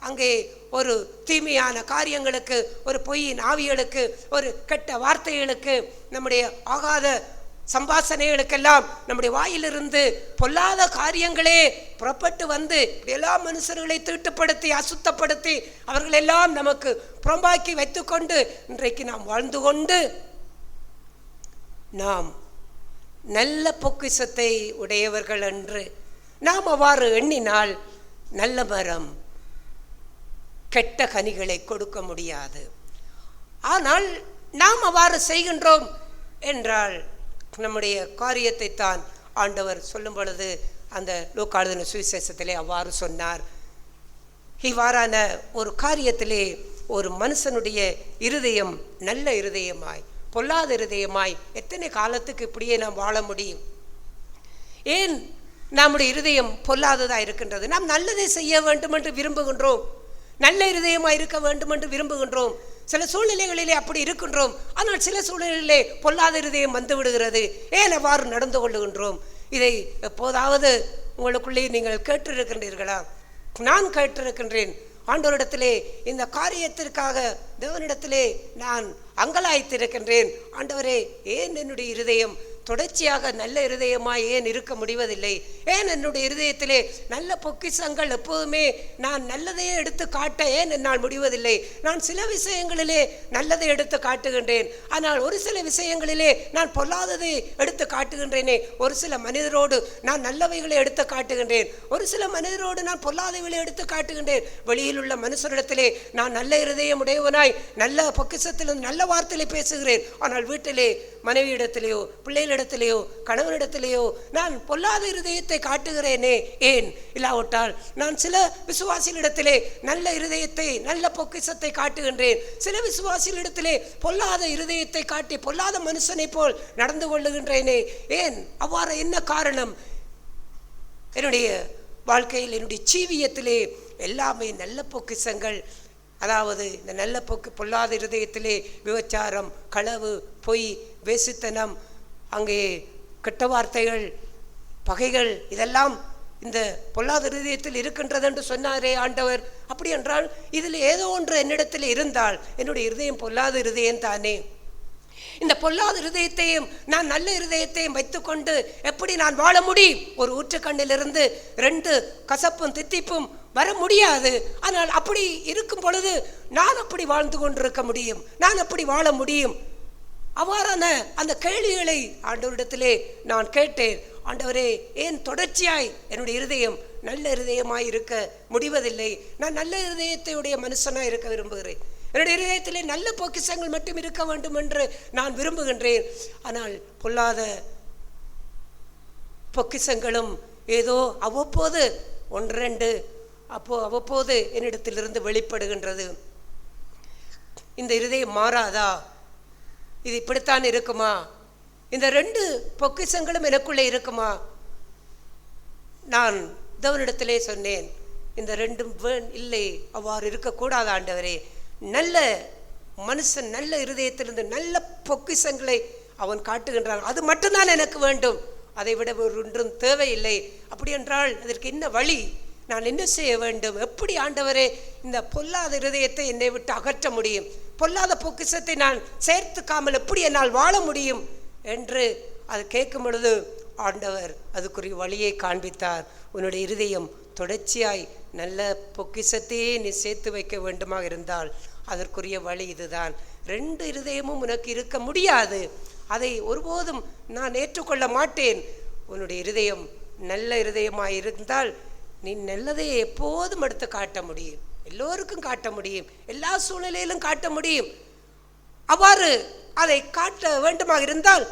அங்கே ஒரு தீமையான காரியங்களுக்கு, ஒரு பொய்யின் ஆவிகளுக்கு, ஒரு கெட்ட வார்த்தைகளுக்கு, நம்முடைய ஆகாத சம்பாசனைகளுக்கெல்லாம் நம்முடைய வாயிலிருந்து பொல்லாத காரியங்களே புறப்பட்டு வந்து எல்லா மனுஷர்களை தீட்டுப்படுத்தி அசுத்தப்படுத்தி அவர்கள் எல்லாம் நமக்கு புறம்பாக்கி வைத்துக்கொண்டு இன்றைக்கு நாம் வாழ்ந்து கொண்டு நாம் நல்ல பொக்கிஷத்தை உடையவர்கள் என்று நாம் அவ்வாறு எண்ணினால் நல்ல மரம் கெட்ட கனிகளை கொடுக்க முடியாது. ஆனால் நாம் அவ்வாறு செய்கின்றோம் என்றால் நம்முடைய காரியத்தை தான் ஆண்டவர் சொல்லும் பொழுது அந்த லூக்கா எழுதின சுவிசேஷத்திலே அவ்வாறு சொன்னார். இவ்வாறான ஒரு காரியத்திலே ஒரு மனுஷனுடைய இருதயம் நல்ல இருதயமாய் பொல்லாத இருதயமாய் எத்தனை காலத்துக்கு இப்படியே நாம் வாழ முடியும்? ஏன் நம்முடைய இருதயம் பொல்லாததாக இருக்கின்றது? நாம் நல்லதை செய்ய வேண்டும் என்று விரும்புகின்றோம், நல்ல இருதயமாக இருக்க வேண்டும் என்று விரும்புகின்றோம். சில சூழ்நிலைகளிலே அப்படி இருக்கின்றோம். ஆனால் சில சூழ்நிலையிலே பொல்லாத இருதயம் வந்து விடுகிறது. ஏன் அவ்வாறு நடந்து கொள்ளுகின்றோம்? இதை எப்போதாவது உங்களுக்குள்ளே நீங்கள் கேட்டிருக்கின்றீர்களா? நான் கேட்டிருக்கின்றேன். ஆண்டவரிடத்திலே இந்த காரியத்திற்காக தேவனிடத்திலே நான் அங்கலாய்த்திருக்கின்றேன். ஆண்டவரே, ஏன் என்னுடைய இருதயம் தொடர்ச்சியாக நல்ல இருதயமாய் ஏன் இருக்க முடிவதில்லை? ஏன் என்னுடைய இருதயத்திலே நல்ல பொக்கிஷங்கள் எப்போதுமே நான் நல்லதையே எடுத்து காட்ட ஏன் என்னால் முடிவதில்லை? நான் சில விஷயங்களிலே நல்லதை எடுத்து காட்டுகின்றேன், ஆனால் ஒரு சில விஷயங்களிலே நான் பொல்லாததை எடுத்து காட்டுகின்றேனே. ஒரு சில மனிதரோடு நான் நல்லவைகளை எடுத்து காட்டுகின்றேன், ஒரு சில மனிதரோடு நான் பொல்லாதவைகளை எடுத்து காட்டுகின்றேன். வெளியில் உள்ள மனுஷரிடத்திலே நான் நல்ல இருதயம் உடையவனாய் நல்ல பொக்கிஷத்திலும் நல்ல வார்த்தையிலே பேசுகிறேன், ஆனால் வீட்டிலே மனைவியிடத்திலேயோ பிள்ளைகளிடத்திலேயோ கணவனிடத்திலேயோ நான் பொல்லாத இருதயத்தை காட்டுகிறேனே. ஏன்? இல்லாவிட்டால் நான் சில விசுவாசிகளிடத்திலே நல்ல இருதயத்தை நல்ல பொக்கிஷத்தை காட்டுகின்றேன், சில விசுவாசிகளிடத்திலே பொல்லாத இருதயத்தை காட்டி பொல்லாத மனுஷனை போல் நடந்து கொள்ளுகின்றேனே. ஏன்? அவ்வாறு என்ன காரணம்? என்னுடைய வாழ்க்கையில் என்னுடைய ஜீவியத்திலே எல்லாமே நல்ல பொக்கிஷங்கள், அதாவது இந்த நல்ல பொல்லாத இருதயத்திலே விபச்சாரம், களவு, பொய், வேசித்தனம், அங்கே கெட்ட வார்த்தைகள், பகைகள், இதெல்லாம் இந்த பொல்லாத இருதயத்தில் இருக்கின்றது என்று சொன்னாரே ஆண்டவர். அப்படி என்றால் இதில் ஏதோ ஒன்று என்னிடத்தில் இருந்தால் என்னுடைய இருதயம் பொல்லாத இருதயம் தானே. இந்த பொல்லாத இருதயத்தையும் நான் நல்ல இருதயத்தையும் வைத்துக்கொண்டு எப்படி நான் வாழ முடியும்? ஒரு ஊற்றுக்கண்ணிலிருந்து 2 கசப்பும் தித்திப்பும் வர முடியாது. ஆனால் அப்படி இருக்கும் பொழுது நான் அப்படி வாழ்ந்து கொண்டிருக்க முடியும், நான் அப்படி வாழ முடியும். அவ்வாறான அந்த கேள்விகளை ஆண்டவரிடத்திலே நான் கேட்டேன். ஆண்டவரே, ஏன் தொடர்ச்சியாய் என்னுடைய இருதயம் நல்ல இருதயமாய் இருக்க முடிவதில்லை? நான் நல்ல இருதயத்தையுடைய மனுஷனாய் இருக்க விரும்புகிறேன். என்னுடைய இருதயத்திலே நல்ல பொக்கிஷங்கள் மட்டும் இருக்க வேண்டும் என்று நான் விரும்புகின்றேன். ஆனால் பொல்லாத பொக்கிஷங்களும் ஏதோ அவ்வப்போது 1-2 அவ்வப்போது என்னிடத்திலிருந்து வெளிப்படுகின்றது. இந்த இருதயம் மாறாதா? இது இப்படித்தான் இருக்குமா? இந்த 2 பொக்கிஷங்களும் எனக்குள்ளே இருக்குமா? நான் தேவனிடத்திலே சொன்னேன், இந்த 2 இல்லை, அவ்வாறு இருக்கக்கூடாது ஆண்டவரே. நல்ல மனுஷன் நல்ல இருதயத்திலிருந்து நல்ல பொக்கிஷங்களை அவன் காட்டுகின்றான், அது மட்டும்தான் எனக்கு வேண்டும், அதை விட ஒன்றும் தேவையில்லை. அப்படி என்றால் அதற்கு என்ன வழி? நான் என்ன செய்ய வேண்டும்? எப்படி ஆண்டவரே இந்த பொல்லாத இருதயத்தை என்னை விட்டு அகற்ற முடியும்? பொல்லாத பொக்கிஷத்தை நான் சேர்த்துக்காமல் எப்படி என்னால் வாழ முடியும் என்று அது கேட்கும் பொழுது ஆண்டவர் அதுக்குரிய வழியை காண்பித்தார். உன்னுடைய இருதயம் தொடர்ச்சியாய் நல்ல பொக்கிஷத்தையே நீ சேர்த்து வைக்க வேண்டுமாக இருந்தால் அதற்குரிய வழி இதுதான். 2 இருதயமும் உனக்கு இருக்க முடியாது, அதை ஒருபோதும் நான் ஏற்றுக்கொள்ள மாட்டேன். உன்னுடைய இருதயம் நல்ல இருதயமாய் இருந்தால் நீ நல்லதை எப்போதும் எடுத்து காட்ட முடியும், எல்லோருக்கும் காட்ட முடியும், எல்லா சூழ்நிலையிலும் காட்ட முடியும். அவ்வாறு அதை காட்ட வேண்டுமாக இருந்தால்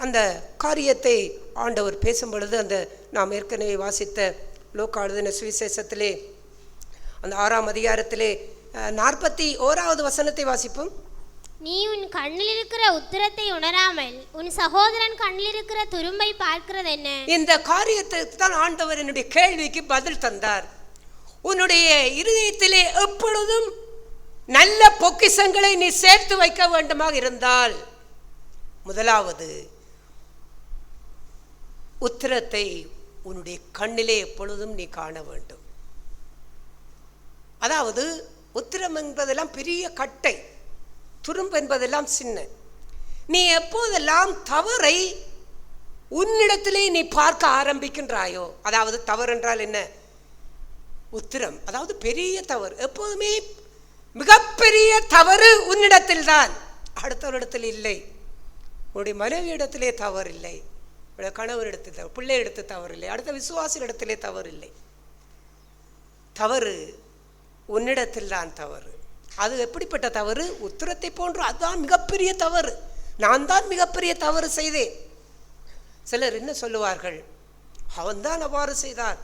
அந்த காரியத்தை ஆண்டவர் பேசும் பொழுது அந்த நாம் ஏற்கனவே வாசித்த லூக்கா எழுதின சுவிசேஷத்திலே அந்த 6ஆம் அதிகாரத்திலே 41வது வசனத்தை வாசிப்போம். நீ உன் கண்ணில் இருக்கிற உத்திரத்தை உணராமல் உன் சகோதரன் கண்ணில் இருக்கிற துரும்பை பார்க்கிறது என்ன? இந்த காரியத்துக்கு தான் ஆண்டவர் என்னுடைய கேள்விக்கு பதில் தந்தார். உன்னுடைய இருதயத்திலே எப்பொழுதும் நல்ல பொக்கிஷங்களை நீ சேர்த்து வைக்க வேண்டுமாக இருந்தால் முதலாவது உத்திரத்தை உன்னுடைய கண்ணிலே எப்பொழுதும் நீ காண வேண்டும். அதாவது உத்திரம் என்பதெல்லாம் பெரிய கட்டை, துரும்பு என்பதெல்லாம் சின்ன. நீ எப்போதெல்லாம் தவறை உன்னிடத்திலே நீ பார்க்க ஆரம்பிக்கின்றாயோ, அதாவது தவறு என்றால் என்ன? உத்திரம், அதாவது பெரிய தவறு. எப்போதுமே மிகப்பெரிய தவறு உன்னிடத்தில் தான், அடுத்தவரிடத்தில் இல்லை. உன்னுடைய மனைவி இடத்திலே தவறு இல்லை, உன்னுடைய கணவரிடத்தில் தவறு, பிள்ளை எடுத்து தவறு இல்லை, அடுத்த விசுவாசி இடத்திலே தவறு இல்லை. தவறு உன்னிடத்தில் தான் தவறு. அது எப்படிப்பட்ட தவறு? உத்திரத்தை போன்று அதுதான் மிகப்பெரிய தவறு. நான் தான் மிகப்பெரிய தவறு செய்தேன். சிலர் என்ன சொல்லுவார்கள்? அவன்தான் அவ்வாறு செய்தார்,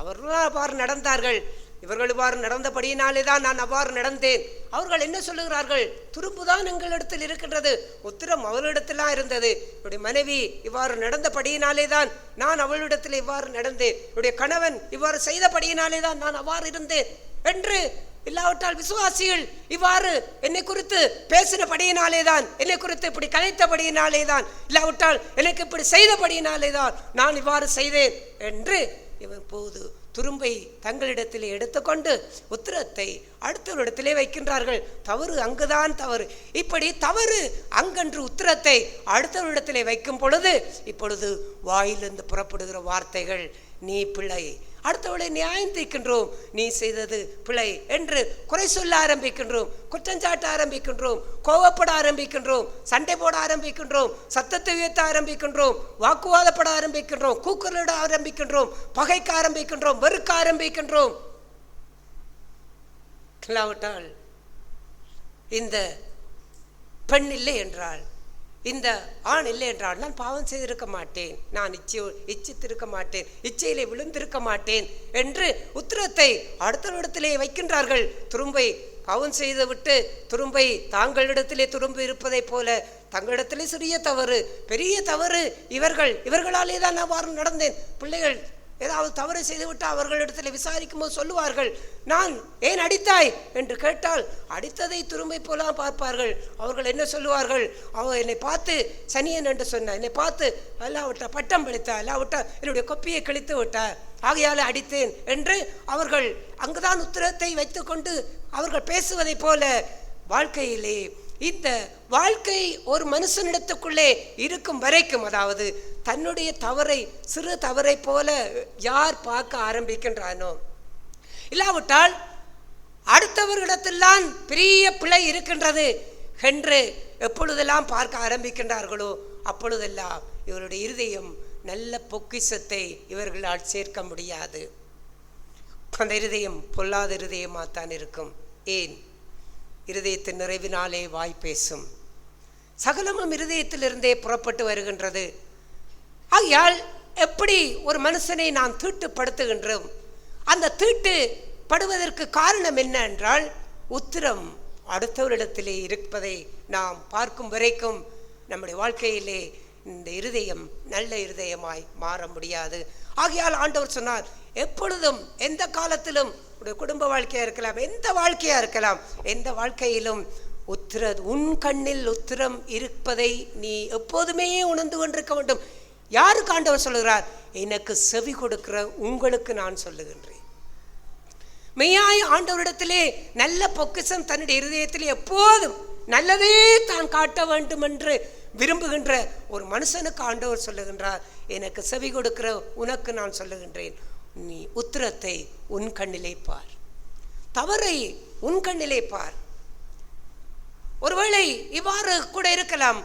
அவர்கள் அவ்வாறு நடந்தார்கள், இவர்கள் இவ்வாறு நடந்தபடியினாலே தான் நான் அவ்வாறு நடந்தேன். அவர்கள் என்ன சொல்லுகிறார்கள்? துரும்புதான் எங்களிடத்தில் இருக்கின்றது, உத்திரம் அவளிடத்திலாம் இருந்தது. என்னுடைய மனைவி இவ்வாறு நடந்தபடியினாலே தான் நான் அவளிடத்தில் இவ்வாறு நடந்தேன், என்னுடைய கணவன் இவ்வாறு செய்தபடியினாலே தான் நான் அவ்வாறு இருந்தேன் என்று. இல்லாவிட்டால் விசுவாசிகள் இவ்வாறு என்னை குறித்து பேசினபடியினாலே தான், என்னை குறித்து இப்படி கதைத்தபடியினாலே தான், இல்லாவிட்டால் எனக்கு இப்படி செய்தபடியினாலே தான் நான் இவ்வாறு செய்தேன் என்று இவன் போது துரும்பை தங்களிடத்திலே எடுத்துக்கொண்டு உத்திரத்தை அடுத்தவரிடத்திலே வைக்கின்றார்கள். தவறு அங்குதான் தவறு. இப்படி தவறு அங்கன்று உத்திரத்தை அடுத்தவரிடத்திலே வைக்கும் பொழுது இப்பொழுது வாயிலிருந்து புறப்படுகிற வார்த்தைகள் நீ பிள்ளை, அடுத்தவளை நியாயம் தீர்க்கின்றோம், நீ செய்தது பிழை என்று குறை சொல்ல ஆரம்பிக்கின்றோம், குற்றஞ்சாட்ட ஆரம்பிக்கின்றோம், கோவப்பட ஆரம்பிக்கின்றோம், சண்டை போட ஆரம்பிக்கின்றோம், சத்தத்தை உயர்த்த ஆரம்பிக்கின்றோம், வாக்குவாதப்பட ஆரம்பிக்கின்றோம், கூக்குரலிட ஆரம்பிக்கின்றோம், பகைக்க ஆரம்பிக்கின்றோம், வெறுக்க ஆரம்பிக்கின்றோம். இல்லாவிட்டால் இந்த பெண் இல்லை என்றால், இந்த ஆண் இல்லை என்றால் நான் பாவம் செய்திருக்க மாட்டேன், நான் இச்சித்திருக்க மாட்டேன், இச்சையிலே விழுந்திருக்க மாட்டேன் என்று உத்திரத்தை அடுத்தவரிடத்திலே வைக்கின்றார்கள். துரும்பை பாவம் செய்து விட்டு துரும்பை தாங்களிடத்திலே துரும்பு இருப்பதை போல தங்களிடத்திலே சிறிய தவறு பெரிய தவறு, இவர்களாலே தான் நான் வாரம் நடந்தேன். பிள்ளைகள் ஏதாவது தவறு செய்துவிட்டு அவர்களிடத்தில் விசாரிக்கும் போது சொல்லுவார்கள், நான் ஏன் அடித்தாய் என்று கேட்டால் அடித்ததை துரும்பை போல பார்ப்பார்கள். அவர்கள் என்ன சொல்லுவார்கள்? அவன் என்னை பார்த்து சனியன் என்று சொன்னான், என்னை பார்த்து எல்லாவிட்டா பட்டம் பழித்தா, எல்லாவிட்டா என்னுடைய கொப்பியை கிழித்து விட்டார், ஆகையால் அடித்தேன் என்று அவர்கள் அங்குதான் உத்திரத்தை வைத்துக்கொண்டு அவர்கள் பேசுவதை போல வாழ்க்கையிலே இந்த வாழ்க்கை ஒரு மனுஷனிடத்துக்குள்ளே இருக்கும் வரைக்கும், அதாவது தன்னுடைய தவறை சிறு தவறை போல யார் பார்க்க ஆரம்பிக்கின்றானோ, இல்லாவிட்டால் அடுத்தவர்களிடத்தில்தான் பெரிய பிழை இருக்கின்றது என்று எப்பொழுதெல்லாம் பார்க்க ஆரம்பிக்கின்றார்களோ அப்பொழுதெல்லாம் இவருடைய இருதயம் நல்ல பொக்கிஷத்தை இவர்களால் சேர்க்க முடியாது. அந்த இருதயம் பொல்லாத இருதயமாகத்தான் இருக்கும். ஏன்? இருதயத்தின் நிறைவினாலே வாய் பேசும். சகலமும் இருதயத்திலிருந்தே புறப்பட்டு வருகின்றது. ஆகையால் எப்படி ஒரு மனுஷனை நாம் தீட்டுப்படுத்துகின்றோம்? அந்த தீட்டு படுவதற்கு காரணம் என்ன என்றால், உத்திரம் அடுத்தவரிடத்திலே இருப்பதை நாம் பார்க்கும் வரைக்கும் நம்முடைய வாழ்க்கையிலே இந்த இருதயம் நல்ல இருதயமாய் மாற முடியாது. ஆகையால் ஆண்டவர் சொன்னார், எப்பொழுதும் எந்த காலத்திலும் உடைய குடும்ப வாழ்க்கையா இருக்கலாம், எந்த வாழ்க்கையா இருக்கலாம், எந்த வாழ்க்கையிலும் உன் கண்ணில் உத்திரம் இருப்பதை நீ எப்போதுமே உணர்ந்து கொண்டிருக்க வேண்டும். யாருக்கு ஆண்டவர் சொல்லுகிறார்? எனக்கு செவி கொடுக்கிற உங்களுக்கு நான் சொல்லுகின்றேன். மெய்யாய் ஆண்டவரிடத்திலே நல்ல பொக்கிஷம் தன்னுடைய இருதயத்திலே எப்போதும் நல்லதே தான் காட்ட வேண்டும் என்று விரும்புகின்ற ஒரு மனுஷனுக்கு ஆண்டவர் சொல்லுகின்றார், எனக்கு செவி கொடுக்கிற உனக்கு நான் சொல்லுகின்றேன், நீ உத்திரத்தை உன் கண்ணிலே பார், தவறை உன் கண்ணிலே பார். ஒருவேளை இவ்வாறு கூட இருக்கலாம்.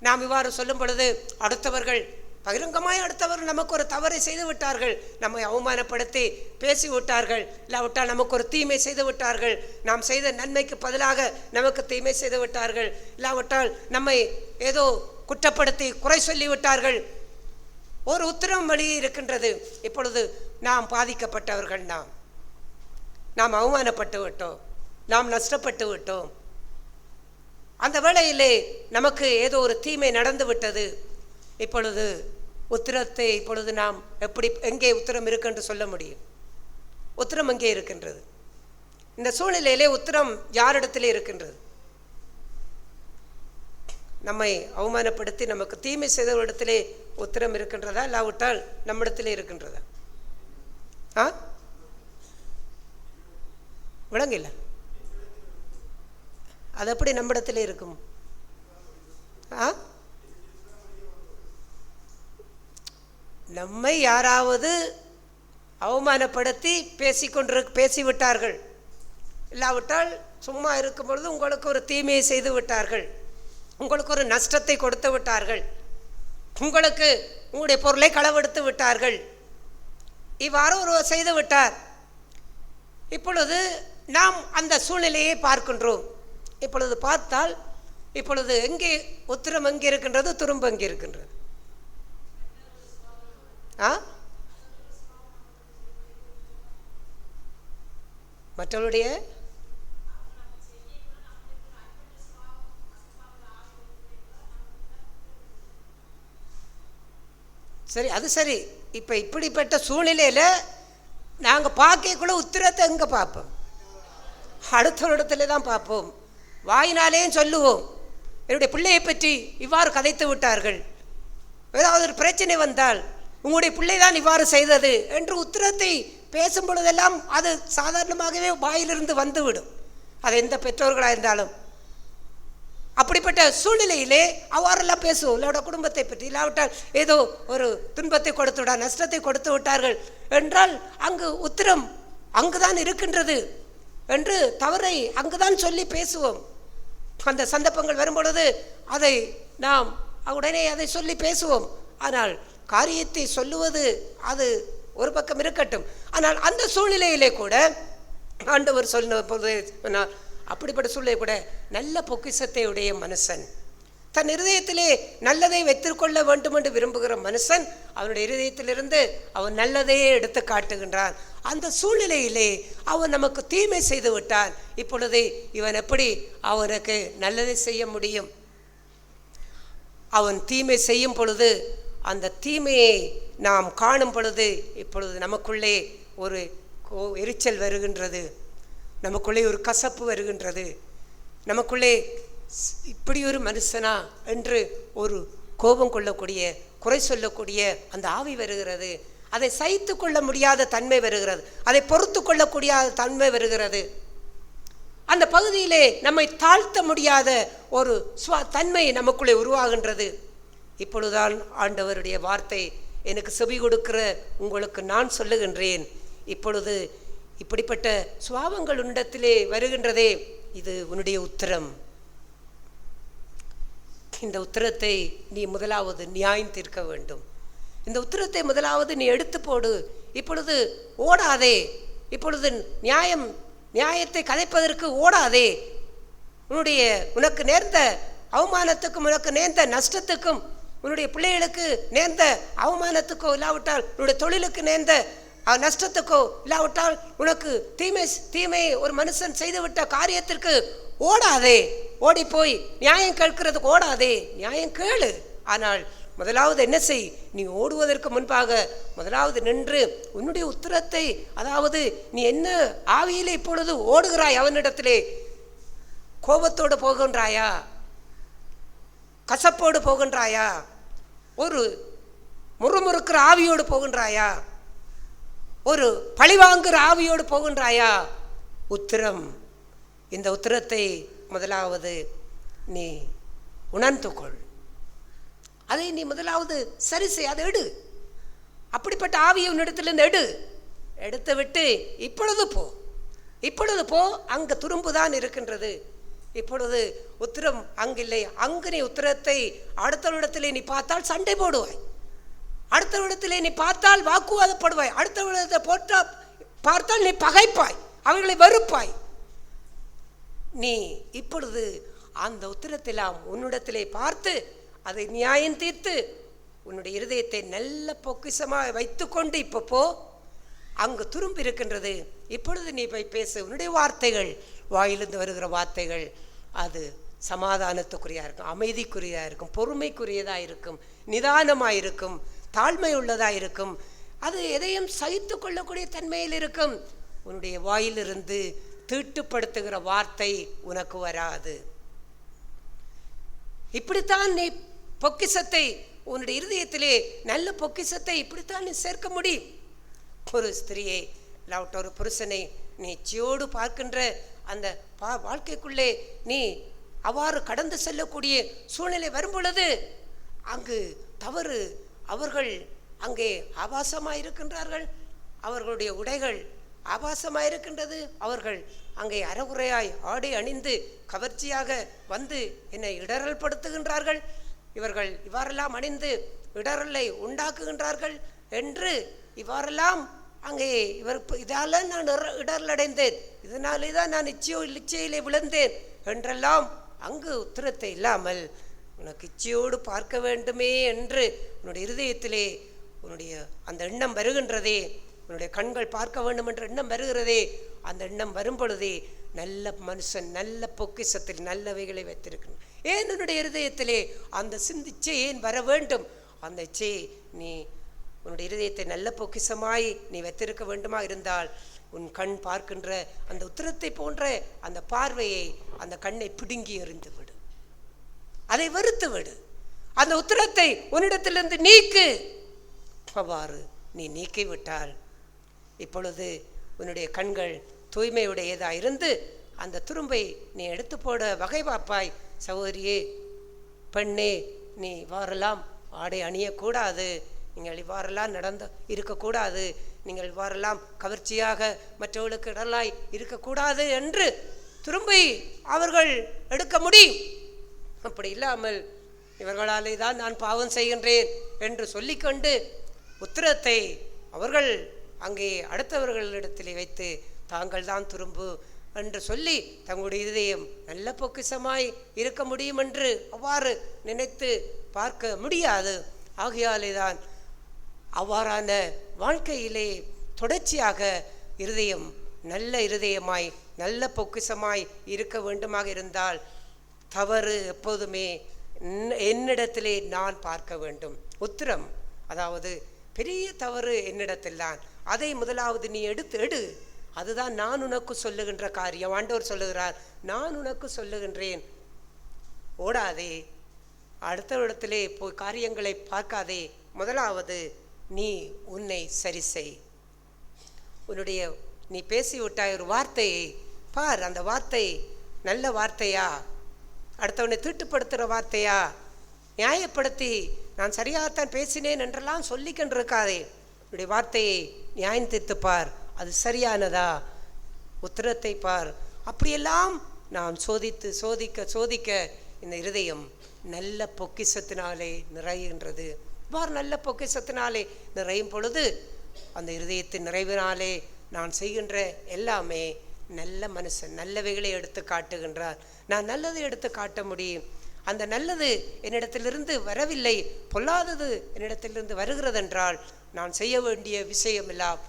நாம் இவ்வாறு சொல்லும் பொழுது அடுத்தவர்கள் பகிரங்கமாய் அடுத்தவர்கள் நமக்கு ஒரு தவறை செய்து விட்டார்கள், நம்மை அவமானப்படுத்தி பேசி விட்டார்கள், இல்லாவிட்டால் நமக்கு ஒரு தீமை செய்து விட்டார்கள், நாம் செய்த நன்மைக்கு பதிலாக நமக்கு தீமை செய்து விட்டார்கள், இல்லாவிட்டால் நம்மை ஏதோ குற்றப்படுத்தி குறை சொல்லி விட்டார்கள். ஒரு உத்திரம் வழி இருக்கின்றது. இப்பொழுது நாம் பாதிக்கப்பட்டவர்கள், நாம் அவமானப்பட்டு விட்டோம், நாம் நஷ்டப்பட்டு விட்டோம். அந்த வேளையிலே நமக்கு ஏதோ ஒரு தீமை நடந்து விட்டது. இப்பொழுது உத்திரத்தை இப்பொழுது நாம் எப்படி எங்கே உத்திரம் இருக்கு என்று சொல்ல முடியும்? உத்திரம் எங்கே இருக்கின்றது? இந்த சூழ்நிலையிலே உத்திரம் யாரிடத்திலே இருக்கின்றது? நம்மை அவமானப்படுத்தி நமக்கு தீமை செய்தவரிடத்திலே உத்திரம் இருக்கின்றதா, இல்லாவிட்டால் நம்மிடத்திலே இருக்கின்றதா? விளங்கல. அது எப்படி நம்மிடத்திலே இருக்கும்? நம்மை யாராவது அவமானப்படுத்தி பேசிவிட்டார்கள், இல்லாவிட்டால் சும்மா இருக்கும் பொழுது உங்களுக்கு ஒரு தீமையை செய்து விட்டார்கள், உங்களுக்கு ஒரு நஷ்டத்தை கொடுத்து விட்டார்கள், உங்களுக்கு உங்களுடைய பொருளை களவெடுத்து விட்டார்கள், இவ்வாறு ஒருவர் செய்து விட்டார். இப்பொழுது நாம் அந்த சூழ்நிலையை பார்க்கின்றோம். இப்பொழுது பார்த்தால் இப்பொழுது எங்கே உத்திரம் எங்கே இருக்கின்றது, துரும்பு எங்கே இருக்கின்றது? மற்றவருடைய சரி, அது சரி. இப்போ இப்படிப்பட்ட சூழ்நிலையில் நாங்கள் பார்க்கக்குள்ள உத்திரத்தை எங்கே பார்ப்போம்? அடுத்த இடத்துல தான் பார்ப்போம். வாயினாலேயும் சொல்லுவோம், என்னுடைய பிள்ளையை பற்றி இவ்வாறு கதைத்து விட்டார்கள், ஏதாவது ஒரு பிரச்சனை வந்தால் உங்களுடைய பிள்ளை தான் இவ்வாறு செய்தது என்று உத்திரத்தை பேசும் பொழுதெல்லாம் அது சாதாரணமாகவே வாயிலிருந்து வந்துவிடும், அது எந்த பெற்றோர்களாக இருந்தாலும். அப்படிப்பட்ட சூழ்நிலையிலே அவ்வாறெல்லாம் பேசுவோம். இல்லாவிட குடும்பத்தை பற்றி, இல்லாவிட்டால் ஏதோ ஒரு துன்பத்தை கொடுத்து விட, நஷ்டத்தை கொடுத்து விட்டார்கள் என்றால் அங்கு உத்திரம் அங்குதான் இருக்கின்றது என்று தவறை அங்குதான் சொல்லி பேசுவோம். அந்த சந்தர்ப்பங்கள் வரும்பொழுது அதை நாம் உடனே அதை சொல்லி பேசுவோம். ஆனால் காரியத்தை சொல்லுவது அது ஒரு பக்கம் இருக்கட்டும். ஆனால் அந்த சூழ்நிலையிலே கூட ஆண்டவர் சொன்ன அப்படிப்பட்ட சூழ்நிலை கூட நல்ல பொக்கிஷத்தை உடைய மனுஷன், தன் இருதயத்திலே நல்லதை வைத்துக்கொள்ள வேண்டும் என்று விரும்புகிற மனுஷன் அவனுடைய இருதயத்திலிருந்து அவன் நல்லதையே எடுத்து காட்டுகின்றான். அந்த சூழ்நிலையிலே அவன் நமக்கு தீமை செய்து விட்டான். இப்பொழுது இவன் எப்படி அவனுக்கு நல்லதை செய்ய முடியும்? அவன் தீமை செய்யும் பொழுது அந்த தீமையை நாம் காணும் பொழுது இப்பொழுது நமக்குள்ளே ஒரு எரிச்சல் வருகின்றது, நமக்குள்ளே ஒரு கசப்பு வருகின்றது, நமக்குள்ளே இப்படி ஒரு மனுஷனா என்று ஒரு கோபம் கொள்ளக்கூடிய, குறை சொல்லக்கூடிய அந்த ஆவி வருகிறது. அதை சகித்து கொள்ள முடியாத தன்மை வருகிறது, அதை பொறுத்து கொள்ளக்கூடிய தன்மை வருகிறது. அந்த பகுதியிலே நம்மை தாழ்த்த முடியாத ஒரு தன்மை நமக்குள்ளே உருவாகின்றது. இப்பொழுதுதான் ஆண்டவருடைய வார்த்தை எனக்கு செவி கொடுக்கிற உங்களுக்கு நான் சொல்லுகின்றேன். இப்பொழுது இப்படிப்பட்ட சுபாவங்கள் உன்னிடத்திலே வருகின்றதே, இது உன்னுடைய உத்திரம். இந்த உத்திரத்தை நீ முதலாவது நியாயம் தீர்க்க வேண்டும். இந்த உத்திரத்தை முதலாவது நீ எடுத்து போடு. இப்பொழுது ஓடாதே, இப்பொழுது நியாயத்தை கதைப்பதற்கு ஓடாதே. உனக்கு நேர்ந்த அவமானத்துக்கும் உனக்கு நேர்ந்த நஷ்டத்துக்கும், உன்னுடைய பிள்ளைகளுக்கு நேர்ந்த அவமானத்துக்கோ இல்லாவிட்டால் உன்னுடைய தொழிலுக்கு நேர்ந்த நஷ்டத்துக்கோ இல்லாவிட்டால் உனக்கு தீமை ஒரு மனுஷன் செய்துவிட்ட காரியத்திற்கு ஓடாதே. ஓடி போய் நியாயம் கேட்கிறதுக்கு ஓடாதே, நியாயம் கேளு. ஆனால் முதலாவது என்ன செய்? நீ ஓடுவதற்கு முன்பாக முதலாவது நின்று உன்னுடைய உத்திரத்தை, அதாவது நீ என்ன ஆவியிலே இப்பொழுது ஓடுகிறாய், அவனிடத்திலே கோபத்தோடு போகின்றாயா, கசப்போடு போகின்றாயா, ஒரு முறுமுறுக்கிற ஆவியோடு போகின்றாயா, ஒரு பழிவாங்குகிற ஆவியோடு போகின்றாயா? உத்திரம். இந்த உத்திரத்தை முதலாவது நீ உணர்ந்து கொள். அதை நீ முதலாவது சரி செய், அதை எடு. அப்படிப்பட்ட ஆவியை உன்னிடத்திலிருந்து எடுத்து விட்டு இப்பொழுது போ. அங்கு துரும்புதான் இருக்கின்றது. இப்பொழுது உத்திரம் அங்கில்லை. அங்கு நீ உத்திரத்தை அடுத்தவரிடத்திலே நீ பார்த்தால் சண்டை போடுவாய், அடுத்தவரிடத்திலே நீ பார்த்தால் வாக்குவாதப்படுவாய், அடுத்தவரிடத்தை பார்த்தால் நீ பகைப்பாய், அவர்களை வெறுப்பாய். நீ இப்பொழுது அந்த உத்திரத்தெல்லாம் உன்னிடத்திலே பார்த்து அதை நியாயம் தீர்த்து உன்னுடைய இருதயத்தை நல்ல பொக்கிஷமாக வைத்துக்கொண்டு இப்போ போ. அங்கு துரும்பு இருக்கின்றது. இப்பொழுது நீ போய் பேசு. உன்னுடைய வார்த்தைகள், வாயிலிருந்து வருகிற வார்த்தைகள் அது சமாதானத்துக்குரியா இருக்கும், அமைதிக்குரியா இருக்கும், பொறுமைக்குரியதாக இருக்கும், நிதானமாக இருக்கும், தாழ்மை உள்ளதாக இருக்கும். அது எதையும் சகித்து கொள்ளக்கூடிய தன்மையில் இருக்கும். உன்னுடைய வாயிலிருந்து தீட்டுப்படுத்துகிற வார்த்தை உனக்கு வராது. இப்படித்தான் நீ பொக்கிஷத்தை, உன்னுடைய இருதயத்திலே நல்ல பொக்கிஷத்தை இப்படித்தான் நீ சேர்க்க முடியும். ஒரு ஸ்திரியை இல்லாவிட்ட ஒரு புருஷனை நீ இச்சையோடு பார்க்கின்ற அந்த வாழ்க்கைக்குள்ளே நீ அவ்வாறு கடந்து செல்லக்கூடிய சூழ்நிலை வரும்பொழுது அங்கு தவறு. அவர்கள் அங்கே ஆபாசமாக இருக்கின்றார்கள், அவர்களுடைய உடைகள் ஆபாசமாக இருக்கின்றது, அவர்கள் அங்கே அறகுறையாய் ஆடை அணிந்து கவர்ச்சியாக வந்து என்னை இடரல் படுத்துகின்றார்கள், இவர்கள் இவ்வாறெல்லாம் அணிந்து இடரலை உண்டாக்குகின்றார்கள் என்று இவ்வாறெல்லாம் அங்கே இவர் இதால நான் இடர்லடைந்தேன், இதனாலே தான் நான் இச்சையிலே விழுந்தேன் என்றெல்லாம் அங்கு உத்தரத்தை இல்லாமல் உனக்கு இச்சையோடு பார்க்க வேண்டுமே என்று உன்னுடைய இருதயத்திலே உன்னுடைய அந்த எண்ணம் வருகின்றதே, உன்னுடைய கண்கள் பார்க்க வேண்டும் என்ற எண்ணம் வருகிறதே, அந்த எண்ணம் வரும் பொழுதே நல்ல மனுஷன் நல்ல பொக்கிஷத்தில் நல்லவைகளை வைத்திருக்கணும். ஏன் உன்னுடைய இருதயத்திலே அந்த சிந்திச்சை ஏன் வர வேண்டும்? அந்த இச்சையை நீ உன்னுடைய இருதயத்தை நல்ல பொக்கிஷமாய் நீ வைத்திருக்க வேண்டுமா இருந்தால் உன் கண் பார்க்கின்ற அந்த உத்திரத்தை போன்ற அந்த பார்வையை, அந்த கண்ணை பிடுங்கி எறிந்து விடு, அதை வெறுத்து விடு, அந்த உத்திரத்தை உன்னிடத்திலிருந்து நீக்கு. அவ்வாறு நீ நீக்கிவிட்டால் இப்பொழுது உன்னுடைய கண்கள் தூய்மையுடையதாக இருந்து அந்த துரும்பை நீ எடுத்து போட வகை பார்ப்பாய். சகோதரியே, பெண்ணே, நீ இவ்வாறெல்லாம் ஆடை அணியக்கூடாது, நீங்கள் இவ்வாறெல்லாம் நடந்து இருக்கக்கூடாது, நீங்கள் இவ்வாறெல்லாம் கவர்ச்சியாக மற்றவர்களுக்கு இடலாய் இருக்கக்கூடாது என்று துரும்பை அவர்கள் எடுக்க முடியும். அப்படி இல்லாமல் இவர்களாலே தான் நான் பாவம் செய்கின்றேன் என்று சொல்லிக்கொண்டு உத்திரத்தை அவர்கள் அங்கே அடுத்தவர்களிடத்திலே வைத்து தாங்கள் தான் துரும்பு என்று சொல்லி தங்களுடைய இதயம் நல்ல பொக்கிஷமாய் இருக்க முடியும் என்று அவ்வாறு நினைத்து பார்க்க முடியாது. ஆகையாலே தான் அவ்வாறான வாழ்க்கையிலே தொடர்ச்சியாக இருதயம் நல்ல இருதயமாய் நல்ல பொக்கிஷமாய் இருக்க வேண்டுமாக இருந்தால் தவறு எப்போதுமே என்னிடத்திலே நான் பார்க்க வேண்டும். உத்திரம், அதாவது பெரிய தவறு என்னிடத்தில் தான், அதை முதலாவது நீ எடு. அதுதான் நான் உனக்கு சொல்லுகின்ற காரியம். ஆண்டவர் சொல்லுகிறார், நான் உனக்கு சொல்லுகின்றேன், ஓடாதே, அடுத்த இடத்திலே போய் காரியங்களை பார்க்காதே, முதலாவது நீ உன்னை சரி செய். உன்னுடைய நீ பேசிவிட்டாய் ஒரு வார்த்தையை பார், அந்த வார்த்தை நல்ல வார்த்தையா, அடுத்தவனை தீட்டுப்படுத்துகிற வார்த்தையா, நியாயப்படுத்தி நான் சரியாகத்தான் பேசினேன் என்றெல்லாம் சொல்லிக்கொண்டிருக்காதே, உன்னுடைய வார்த்தையை நியாயம் தீர்த்து பார், அது சரியானதா, உத்திரத்தை பார். அப்படியெல்லாம் நான் சோதிக்க இந்த இருதயம் நல்ல பொக்கிஷத்தினாலே நிறைகின்றது. இவ்வாறு நல்ல பொக்கிஷத்தினாலே நிறையும் பொழுது அந்த இருதயத்தின் நிறைவினாலே நான் செய்கின்ற எல்லாமே நல்ல மனுஷன் நல்லவைகளை எடுத்து காட்டுகின்றார். நான் நல்லதை எடுத்து காட்ட முடியும். அந்த நல்லது என்னிடத்திலிருந்து வரவில்லை, பொல்லாதது என்னிடத்திலிருந்து வருகிறது என்றால் நான் செய்ய வேண்டிய விஷயம் எல்லாம்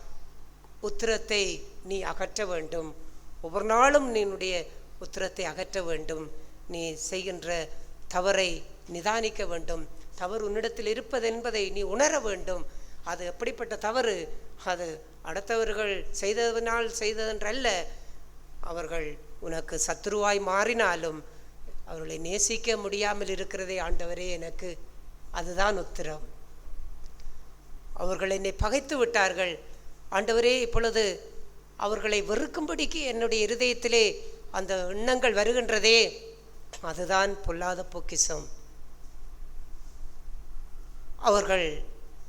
உத்திரத்தை நீ அகற்ற வேண்டும். ஒவ்வொரு நாளும் நீனுடைய உத்திரத்தை அகற்ற வேண்டும். நீ செய்கின்ற தவறை நிதானிக்க வேண்டும். தவறு உன்னிடத்தில் இருப்பது என்பதை நீ உணர வேண்டும். அது எப்படிப்பட்ட தவறு, அது அடுத்தவர்கள் செய்ததனால் செய்ததென்றல்ல, அவர்கள் உனக்கு சத்துருவாய் மாறினாலும் அவர்களை நேசிக்க முடியாமல் இருக்கிறதே ஆண்டவரே எனக்கு, அதுதான் உத்திரம். அவர்கள் என்னை பகைத்து விட்டார்கள் ஆண்டவரே, இப்பொழுது அவர்களை வெறுக்கும்படிக்கு என்னுடைய இருதயத்திலே அந்த எண்ணங்கள் வருகின்றதே, அதுதான் பொல்லாத பொக்கிஷம். அவர்கள்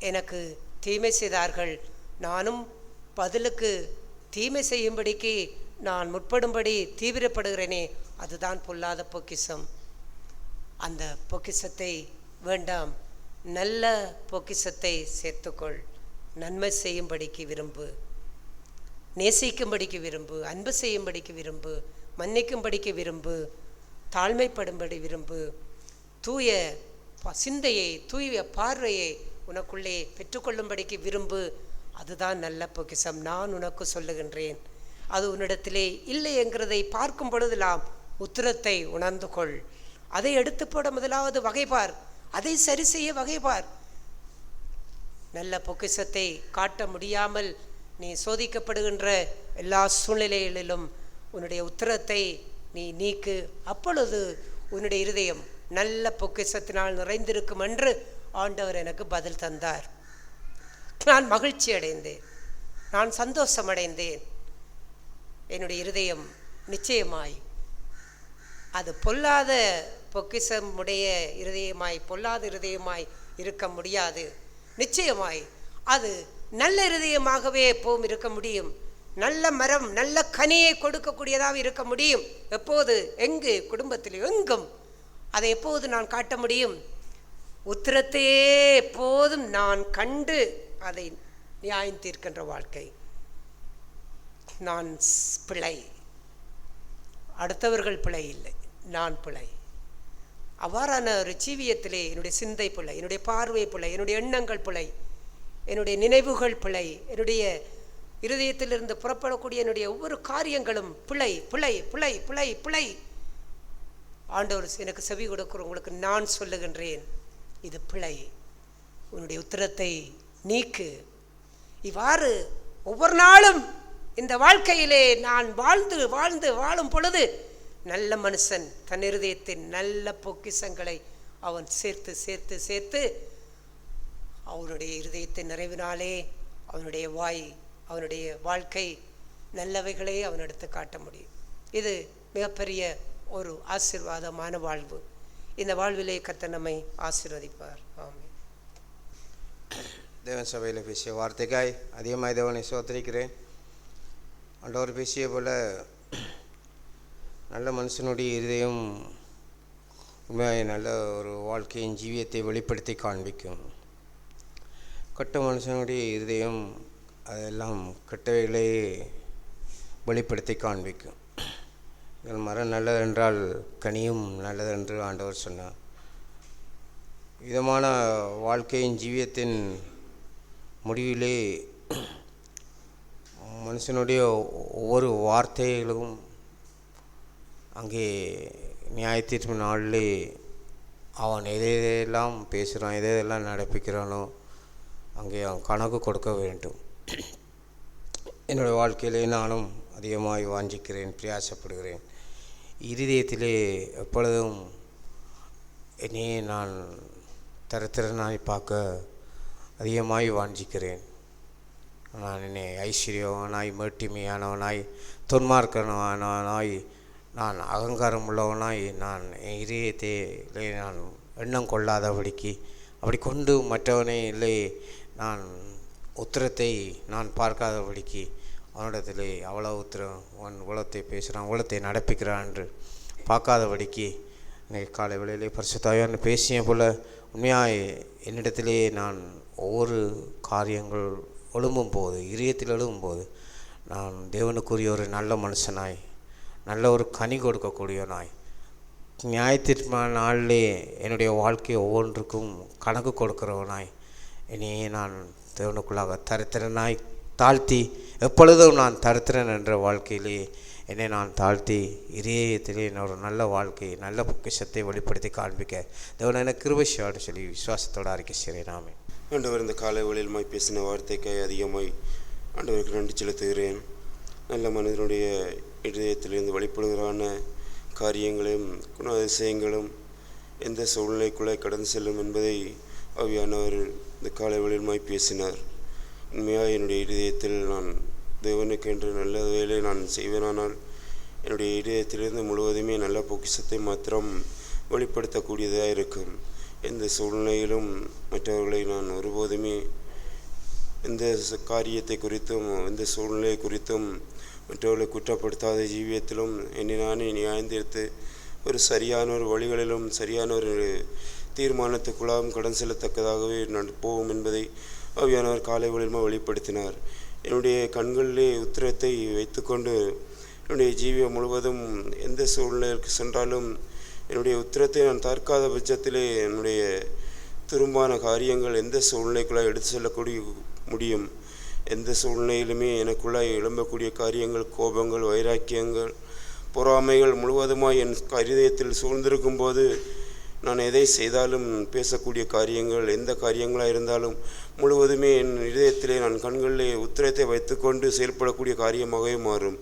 எனக்கு தீமை செய்தார்கள், நானும் பதிலுக்கு தீமை செய்யும்படிக்கு நான் முற்படும்படி தீவிரப்படுகிறேனே, அதுதான் பொல்லாத பொக்கிஷம். அந்த பொக்கிஷத்தை வேண்டாம், நல்ல பொக்கிஷத்தை சேர்த்துக்கொள். நன்மை செய்யும்படிக்கு விரும்பு, நேசிக்கும்படிக்கு விரும்பு, அன்பு செய்யும்படிக்கு விரும்பு, மன்னிக்கும்படிக்கு விரும்பு, தாழ்மைப்படும்படி விரும்பு, தூய சிந்தையை தூய பார்வையை உனக்குள்ளே பெற்றுக்கொள்ளும்படிக்கு விரும்பு. அதுதான் நல்ல பொக்கிஷம். நான் உனக்கு சொல்லுகின்றேன், அது உன்னிடத்திலே இல்லை என்கிறதை பார்க்கும் பொழுதெல்லாம் உத்திரத்தை உணர்ந்து கொள். அதை எடுத்து போட முதலாவது வகைபார், அதை சரி செய்ய வகைபார். நல்ல பொக்கிஷத்தை காட்ட முடியாமல் நீ சோதிக்கப்படுகின்ற எல்லா சூழ்நிலைகளிலும் உன்னுடைய உத்திரத்தை நீ நீக்கு. அப்பொழுது உன்னுடைய இருதயம் நல்ல பொக்கிஷத்தினால் நிறைந்திருக்கும் என்று ஆண்டவர் எனக்கு பதில் தந்தார். நான் மகிழ்ச்சி அடைந்தேன், நான் சந்தோஷம் அடைந்தேன். என்னுடைய இருதயம் நிச்சயமாய் அது பொல்லாத பொக்கிஷம் உடைய இருதயமாய் பொல்லாத இருதயமாய் இருக்க முடியாது. நிச்சயமாய் அது நல்ல இருதயமாகவே எப்போவும் இருக்க முடியும். நல்ல மரம் நல்ல கனியை கொடுக்கக்கூடியதாக இருக்க முடியும். எப்போது, எங்கு, குடும்பத்தில் எங்கும் அதை எப்போது நான் காட்ட முடியும்? உத்திரத்தையே எப்போதும் நான் கண்டு அதை நியாயம் தீர்க்கின்ற வாழ்க்கை. நான் பிழை, அடுத்தவர்கள் பிழை இல்லை, நான் பிழை. அவ்வாறான ஒரு ஜீவியத்திலே என்னுடைய சிந்தை பிழை, என்னுடைய பார்வை பிழை, என்னுடைய எண்ணங்கள் பிழை, என்னுடைய நினைவுகள் பிழை, என்னுடைய இருதயத்திலிருந்து புறப்படக்கூடிய என்னுடைய ஒவ்வொரு காரியங்களும் பிழை பிழை பிழை பிழை பிழை. ஆண்டவர் எனக்கு செவி கொடுக்கிறவங்களுக்கு நான் சொல்லுகின்றேன், இது பிழை, உன்னுடைய உத்திரத்தை நீக்கு. இவ்வாறு ஒவ்வொரு நாளும் இந்த வாழ்க்கையிலே நான் வாழ்ந்து வாழ்ந்து வாழும் பொழுது நல்ல மனுஷன் தன் இருதயத்தின் நல்ல பொக்கிஷங்களை அவன் சேர்த்து சேர்த்து சேர்த்து அவனுடைய இருதயத்தின் நிறைவினாலே அவனுடைய வாய், அவனுடைய வாழ்க்கை நல்லவைகளே அவனிடத்து காட்ட முடியும். இது மிகப்பெரிய ஒரு ஆசீர்வாதமான வாழ்வு. இந்த வாழ்விலே கர்த்தர் நம்மை ஆசீர்வதிப்பார். ஆமென். தேவன் சபையில் பேசிய வார்த்தைக்காய் அதிகமாக தேவனை சோதரிக்கிறேன். ஆண்டவர் பேசிய போல நல்ல மனுஷனுடைய இருதயம் உண்மையாக நல்ல ஒரு வாழ்க்கையின் ஜீவியத்தை வெளிப்படுத்தி காண்பிக்கும். கெட்ட மனுஷனுடைய இருதயம் அதெல்லாம் கெட்டவைகளை வெளிப்படுத்தி காண்பிக்கும். மரம் நல்லதென்றால் கனியும் நல்லதென்று ஆண்டவர் சொன்னார். விதமான வாழ்க்கையின் ஜீவியத்தின் முடிவிலே மனுஷனுடைய ஒவ்வொரு வார்த்தைகளும் அங்கே நியாயத்தீர்ப்பு நாளிலே அவன் எதையெல்லாம் பேசுகிறான், எதையெல்லாம் நடப்பிக்கிறானோ அங்கே அவன் கணக்கு கொடுக்க வேண்டும். என்னுடைய வாழ்க்கையிலே நானும் அதிகமாக வாஞ்சிக்கிறேன், பிரயாசப்படுகிறேன். இருதயத்திலே எப்பொழுதும் என்னையே நான் தரத்திறனாய் பார்க்க அதிகமாய் வாஞ்சிக்கிறேன். நான் என்னை ஐஸ்வர்யவானாய், மேட்டிமையானவனாய், தொன்மார்க்கனாய், நான் அகங்காரம் உள்ளவனாய் நான் என் இதயத்திலே நான் எண்ணம் கொள்ளாதபடிக்கு, அப்படி கொண்டு மற்றவனை இல்லை நான் உத்திரத்தை நான் பார்க்காதபடிக்கு, அவனிடத்திலே அவ்வளோ உத்திரம் அவன் உலகத்தை பேசுகிறான், உலகத்தை நடப்பிக்கிறான் என்று பார்க்காதபடிக்கு இன்றைக்கி காலை வேளையிலே பரிசுத்தாவியானவர் பேசிய போல் உண்மையாக என்னிடத்திலே நான் ஒவ்வொரு காரியங்கள் எழும்பும் போது, இதயத்தில் எழும்பும்போது நான் தேவனுக்குரிய ஒரு நல்ல மனுஷனாய், நல்ல ஒரு கனி கொடுக்கக்கூடியவனாய், நியாயத்தீர்ப்பு நாளிலே என்னுடைய வாழ்க்கை ஒவ்வொன்றுக்கும் கணக்கு கொடுக்கிறவனாய், என்னையே நான் தேவனுக்குள்ளாக தரித்திரனாய் தாழ்த்தி, எப்பொழுதும் நான் தரித்திரன் என்ற வாழ்க்கையிலே என்னை நான் தாழ்த்தி இதயத்திலே ஒரு நல்ல வாழ்க்கை, நல்ல பொக்கிஷத்தை வெளிப்படுத்தி காண்பிக்க தேவன் எனக்கு கிருபை செய்வார்னு சொல்லி விசுவாசத்தோடு அறிக்கை செய்கிறேன். ஆமென். ஆண்டவர் இந்த காலை வேளையிலுமாய் பேசின வார்த்தைக்காய் அதிகமாய் ஆண்டவருக்கு நன்றி செலுத்துகிறேன். நல்ல மனிதனுடைய இதயத்திலிருந்து வெளிப்படுகிறான காரியங்களையும் குணாதிசயங்களும் எந்த சூழ்நிலைக்குள்ளே கடந்து செல்லும் என்பதை ஆவியானவர் இந்த காலை வேளையிலுமாய் பேசினார். உண்மையாக என்னுடைய இதயத்தில் நான் தேவனுக்கென்று நல்ல வேலை நான் செய்வேனானால் என்னுடைய இதயத்திலிருந்து முழுவதுமே நல்ல பொக்கிஷத்தை மாத்திரம் வெளிப்படுத்தக்கூடியதாக இருக்கும். எந்த சூழ்நிலையிலும் மற்றவர்களை நான் ஒருபோதுமே எந்த காரியத்தை குறித்தும் எந்த சூழ்நிலை குறித்தும் மற்றவர்களை குற்றப்படுத்தாத ஜீவியத்திலும் என்னை நானே நியாயந்தீர்த்து ஒரு சரியான ஒரு வழிகளிலும் சரியான ஒரு தீர்மானத்துக்குள்ளாகவும் கடன் செல்லத்தக்கதாகவே நான் போவோம் என்பதை ஆவியானவர் காலை வேளையிலுமாய் வெளிப்படுத்தினார். என்னுடைய கண்களிலே உத்திரத்தை வைத்துக்கொண்டு என்னுடைய ஜீவியம் முழுவதும் எந்த சூழ்நிலைக்கு சென்றாலும் என்னுடைய உத்திரத்தை நான் தற்காத பட்சத்திலே என்னுடைய திரும்பான காரியங்கள் எந்த சூழ்நிலைக்குள்ளாய் எடுத்து செல்லக்கூடிய முடியும். எந்த சூழ்நிலையிலுமே எனக்குள்ளாய் எழும்பக்கூடிய காரியங்கள், கோபங்கள், வைராக்கியங்கள், பொறாமைகள் முழுவதுமாய் என் இதயத்தில் சூழ்ந்திருக்கும் போது நான் எதை செய்தாலும் பேசக்கூடிய காரியங்கள், எந்த காரியங்களாக இருந்தாலும் முழுவதுமே என் இதயத்திலே நான் கண்களிலே உத்திரத்தை வைத்துக்கொண்டு செயல்படக்கூடிய காரியமாகவே மாறும்.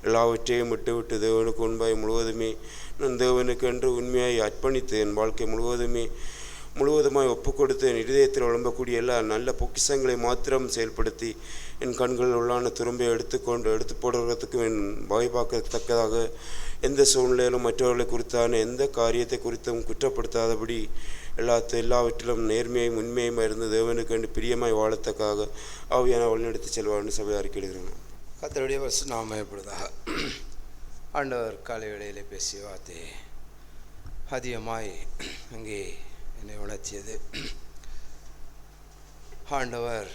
எல்லாவற்றையும் விட்டு தேவனுக்கு முன்பாய் முழுவதுமே நான் தேவனுக்கென்று உண்மையாய் அர்ப்பணித்து என் வாழ்க்கை முழுவதுமாய் ஒப்பு கொடுத்து என் இதயத்தில் எழும்பக்கூடிய எல்லா நல்ல பொக்கிஷங்களை மாத்திரம் செயல்படுத்தி என் கண்களில் உள்ளான துரும்பை எடுத்து போடுறதுக்கு என் வாய்ப்பாக்கத்தக்கதாக எந்த சூழ்நிலையிலும் மற்றவர்களை குறித்தான எந்த காரியத்தை குறித்தும் குற்றப்படுத்தாதபடி எல்லாவற்றிலும் நேர்மையும் உண்மையுமாக இருந்து தேவனுக்கு பிரியமாய் வாழத்தக்காக ஆவியான வழிநடத்தி செல்வார்னு சபை அறிக்கையிடுகிறேன். கர்த்தருடைய பரிசுத்த நாமம் மகிமைப்படுவதாக. ஆண்டவர் காலை வேளையிலே பேசிய வார்த்தை அதிகமாய் அங்கே என்னை உணர்த்தியது. ஆண்டவர்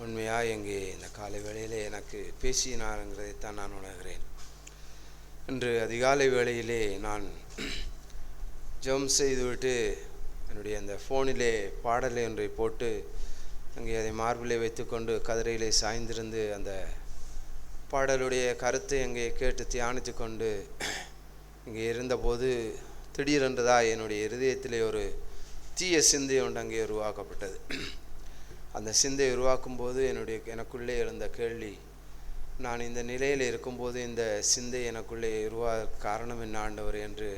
உண்மையாக இங்கே இந்த காலை வேளையிலே எனக்கு பேசினாருங்கிறதைத்தான் நான் உணர்கிறேன். இன்று அதிகாலை வேளையிலே நான் ஜெபம் செய்துவிட்டு என்னுடைய அந்த ஃபோனிலே பாடலை ஒன்றை போட்டு அங்கே அதை மார்பிலே வைத்துக்கொண்டு கதிரையிலே சாய்ந்திருந்து அந்த பாடலுடைய கருத்தை அங்கே கேட்டு தியானித்து கொண்டு இங்கே இருந்தபோது திடீரென்றதாக என்னுடைய இருதயத்திலே ஒரு தீய சிந்தை ஒன்று அங்கே உருவாக்கப்பட்டது. அந்த சிந்தை உருவாக்கும்போது எனக்குள்ளே இருந்த கேள்வி, நான் இந்த நிலையில் இருக்கும்போது இந்த சிந்தை எனக்குள்ளே உருவாக காரணம் என்ன ஆண்டவர் என்று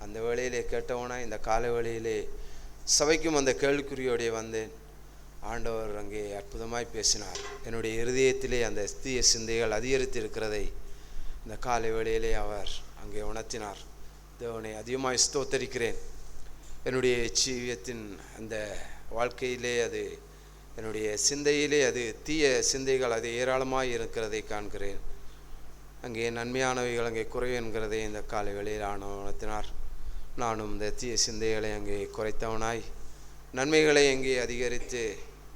அந்த வேளையிலே கேட்டவனா இந்த கால வேளையிலே சபைக்கும் அந்த கேள்விக்குறியோடைய வந்தேன். ஆண்டவர் அங்கே அற்புதமாய் பேசினார். என்னுடைய இருதயத்திலே அந்த தீய சிந்தைகள் அதிகரித்து இருக்கிறதை இந்த காலை வேளையிலே அவர் அங்கே உணர்த்தினார். தேவனை அதிகமாக ஸ்தோத்தரிக்கிறேன். என்னுடைய ஜீவியத்தின் அந்த வாழ்க்கையிலே அது என்னுடைய சிந்தையிலே அது தீய சிந்தைகள் அது ஏராளமாக இருக்கிறதை காண்கிறேன். அங்கே நன்மையானவைகள் அங்கே குறைவு என்கிறதை இந்த காலை வேளையில் உணர்த்தினார். நானும் இந்த தீய சிந்தைகளை அங்கே குறைத்தவனாய் நன்மைகளை அங்கே அதிகரித்து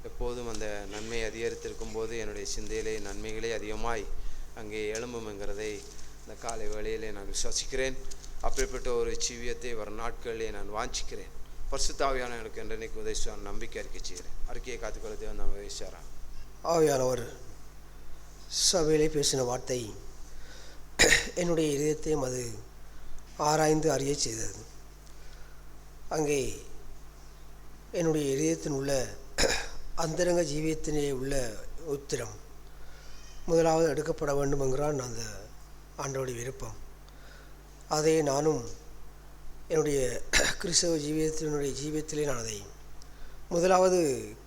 எப்போதும் அந்த நன்மை அதிகரித்திருக்கும் போது என்னுடைய சிந்தையிலே நன்மைகளே அதிகமாய் அங்கே எழும்பும் என்கிறதை இந்த காலை வேளையிலே நான் விசுவாசிக்கிறேன். அப்படிப்பட்ட ஒரு ஜீவியத்தை வரும் நாட்களிலே நான் வாஞ்சிக்கிறேன். பரிசுத்த ஆவியான எனக்கு என்றைக்கு உதவிச்சான் நம்பிக்கை அறிக்கை செய்கிறேன். அறிக்கையை காத்துக்கொள்ள தேவன் நான் உதவிச்சாரா. ஆவியானவர் சபையிலே பேசின வார்த்தை என்னுடைய இதயத்தையும் அது ஆராய்ந்து அறிய செய்தது. அங்கே என்னுடைய இதயத்தின் உள்ள அந்தரங்க ஜீவியத்தினே உள்ள உத்திரம் முதலாவது எடுக்கப்பட வேண்டும் என்கிறான் அந்த ஆண்டோடைய விருப்பம். அதை நானும் என்னுடைய கிறிஸ்தவ ஜீவியத்திலே நான் அதை முதலாவது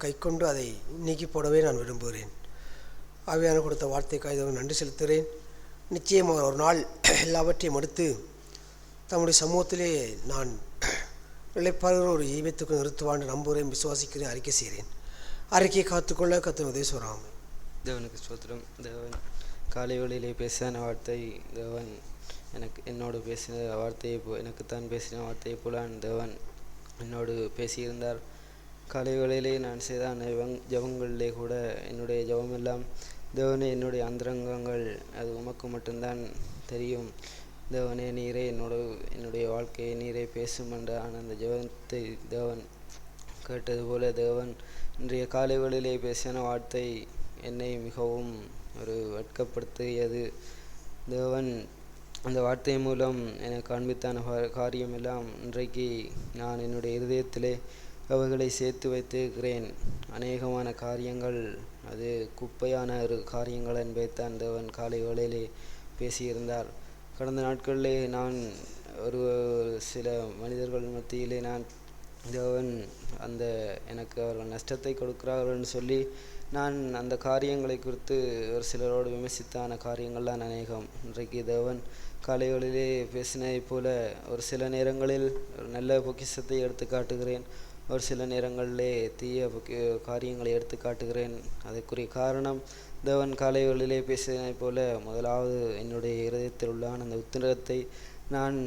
கைக்கொண்டு அதை நீக்கி போடவே நான் விரும்புகிறேன். ஆவியான கொடுத்த வார்த்தைக்காக நன்றி செலுத்துகிறேன். நிச்சயமாக ஒரு நாள் எல்லாவற்றையும் எடுத்து தம்முடைய சமூகத்திலே நான் இழைப்பாளர் ஒரு ஜீவியத்துக்கு நிறுத்துவான் நம்புகிறேன், விசுவாசிக்கிறேன், அறிக்கை செய்கிறேன். அறிக்கையை காத்துக்கொள்ள கர்த்தர் உதவிசுவராமே. தேவனுக்கு ஸ்தோத்திரம். தேவன் காலை வேளையிலே பேசின வார்த்தை தேவன் என்னோடு பேசின வார்த்தையை எனக்குத்தான் பேசின வார்த்தையை போல தேவன் என்னோடு பேசியிருந்தார். காலை வேளையிலே நான் செய்த ஜபங்களிலே கூட என்னுடைய ஜபமெல்லாம் தேவனே என்னுடைய அந்தரங்கங்கள் அது உமக்கு மட்டும்தான் தெரியும். தேவனே நீரே என்னுடைய வாழ்க்கையை நீரே பேசும் என்ற அந்த ஜெபத்தை தேவன் கேட்டது போல தேவன் இன்றைய காலை வேளையிலே பேசின வார்த்தை என்னை மிகவும் ஒரு வெட்கப்படுத்தியது. தேவன் அந்த வார்த்தை மூலம் எனக்கு காண்பித்தான காரியமெல்லாம் இன்றைக்கு நான் என்னுடைய இருதயத்திலே அவைகளை சேர்த்து வைத்திருக்கிறேன். அநேகமான காரியங்கள் அது குப்பையான ஒரு காரியங்கள் என்பதைத்தான் தேவன் காலை வேளையிலே பேசியிருந்தார். கடந்த நாட்களிலே நான் ஒரு சில மனிதர்கள் மத்தியிலே நான் தேவன் எனக்கு அவர்கள் நஷ்டத்தை கொடுக்கிறார்கள்னு சொல்லி நான் அந்த காரியங்களை குறித்து ஒரு சிலரோடு விமர்சித்தான காரியங்கள்லாம் அநேகம். இன்றைக்கு தேவன் காலைகளிலே பேசினதை போல ஒரு சில நேரங்களில் ஒரு நல்ல பொக்கிஷத்தை எடுத்து காட்டுகிறேன், ஒரு சில நேரங்களிலே தீய காரியங்களை எடுத்து காட்டுகிறேன். அதற்குரிய காரணம் தேவன் காலைகளிலே பேசினதை போல முதலாவது என்னுடைய இருதயத்தில் உள்ளான அந்த உத்திரத்தை நான்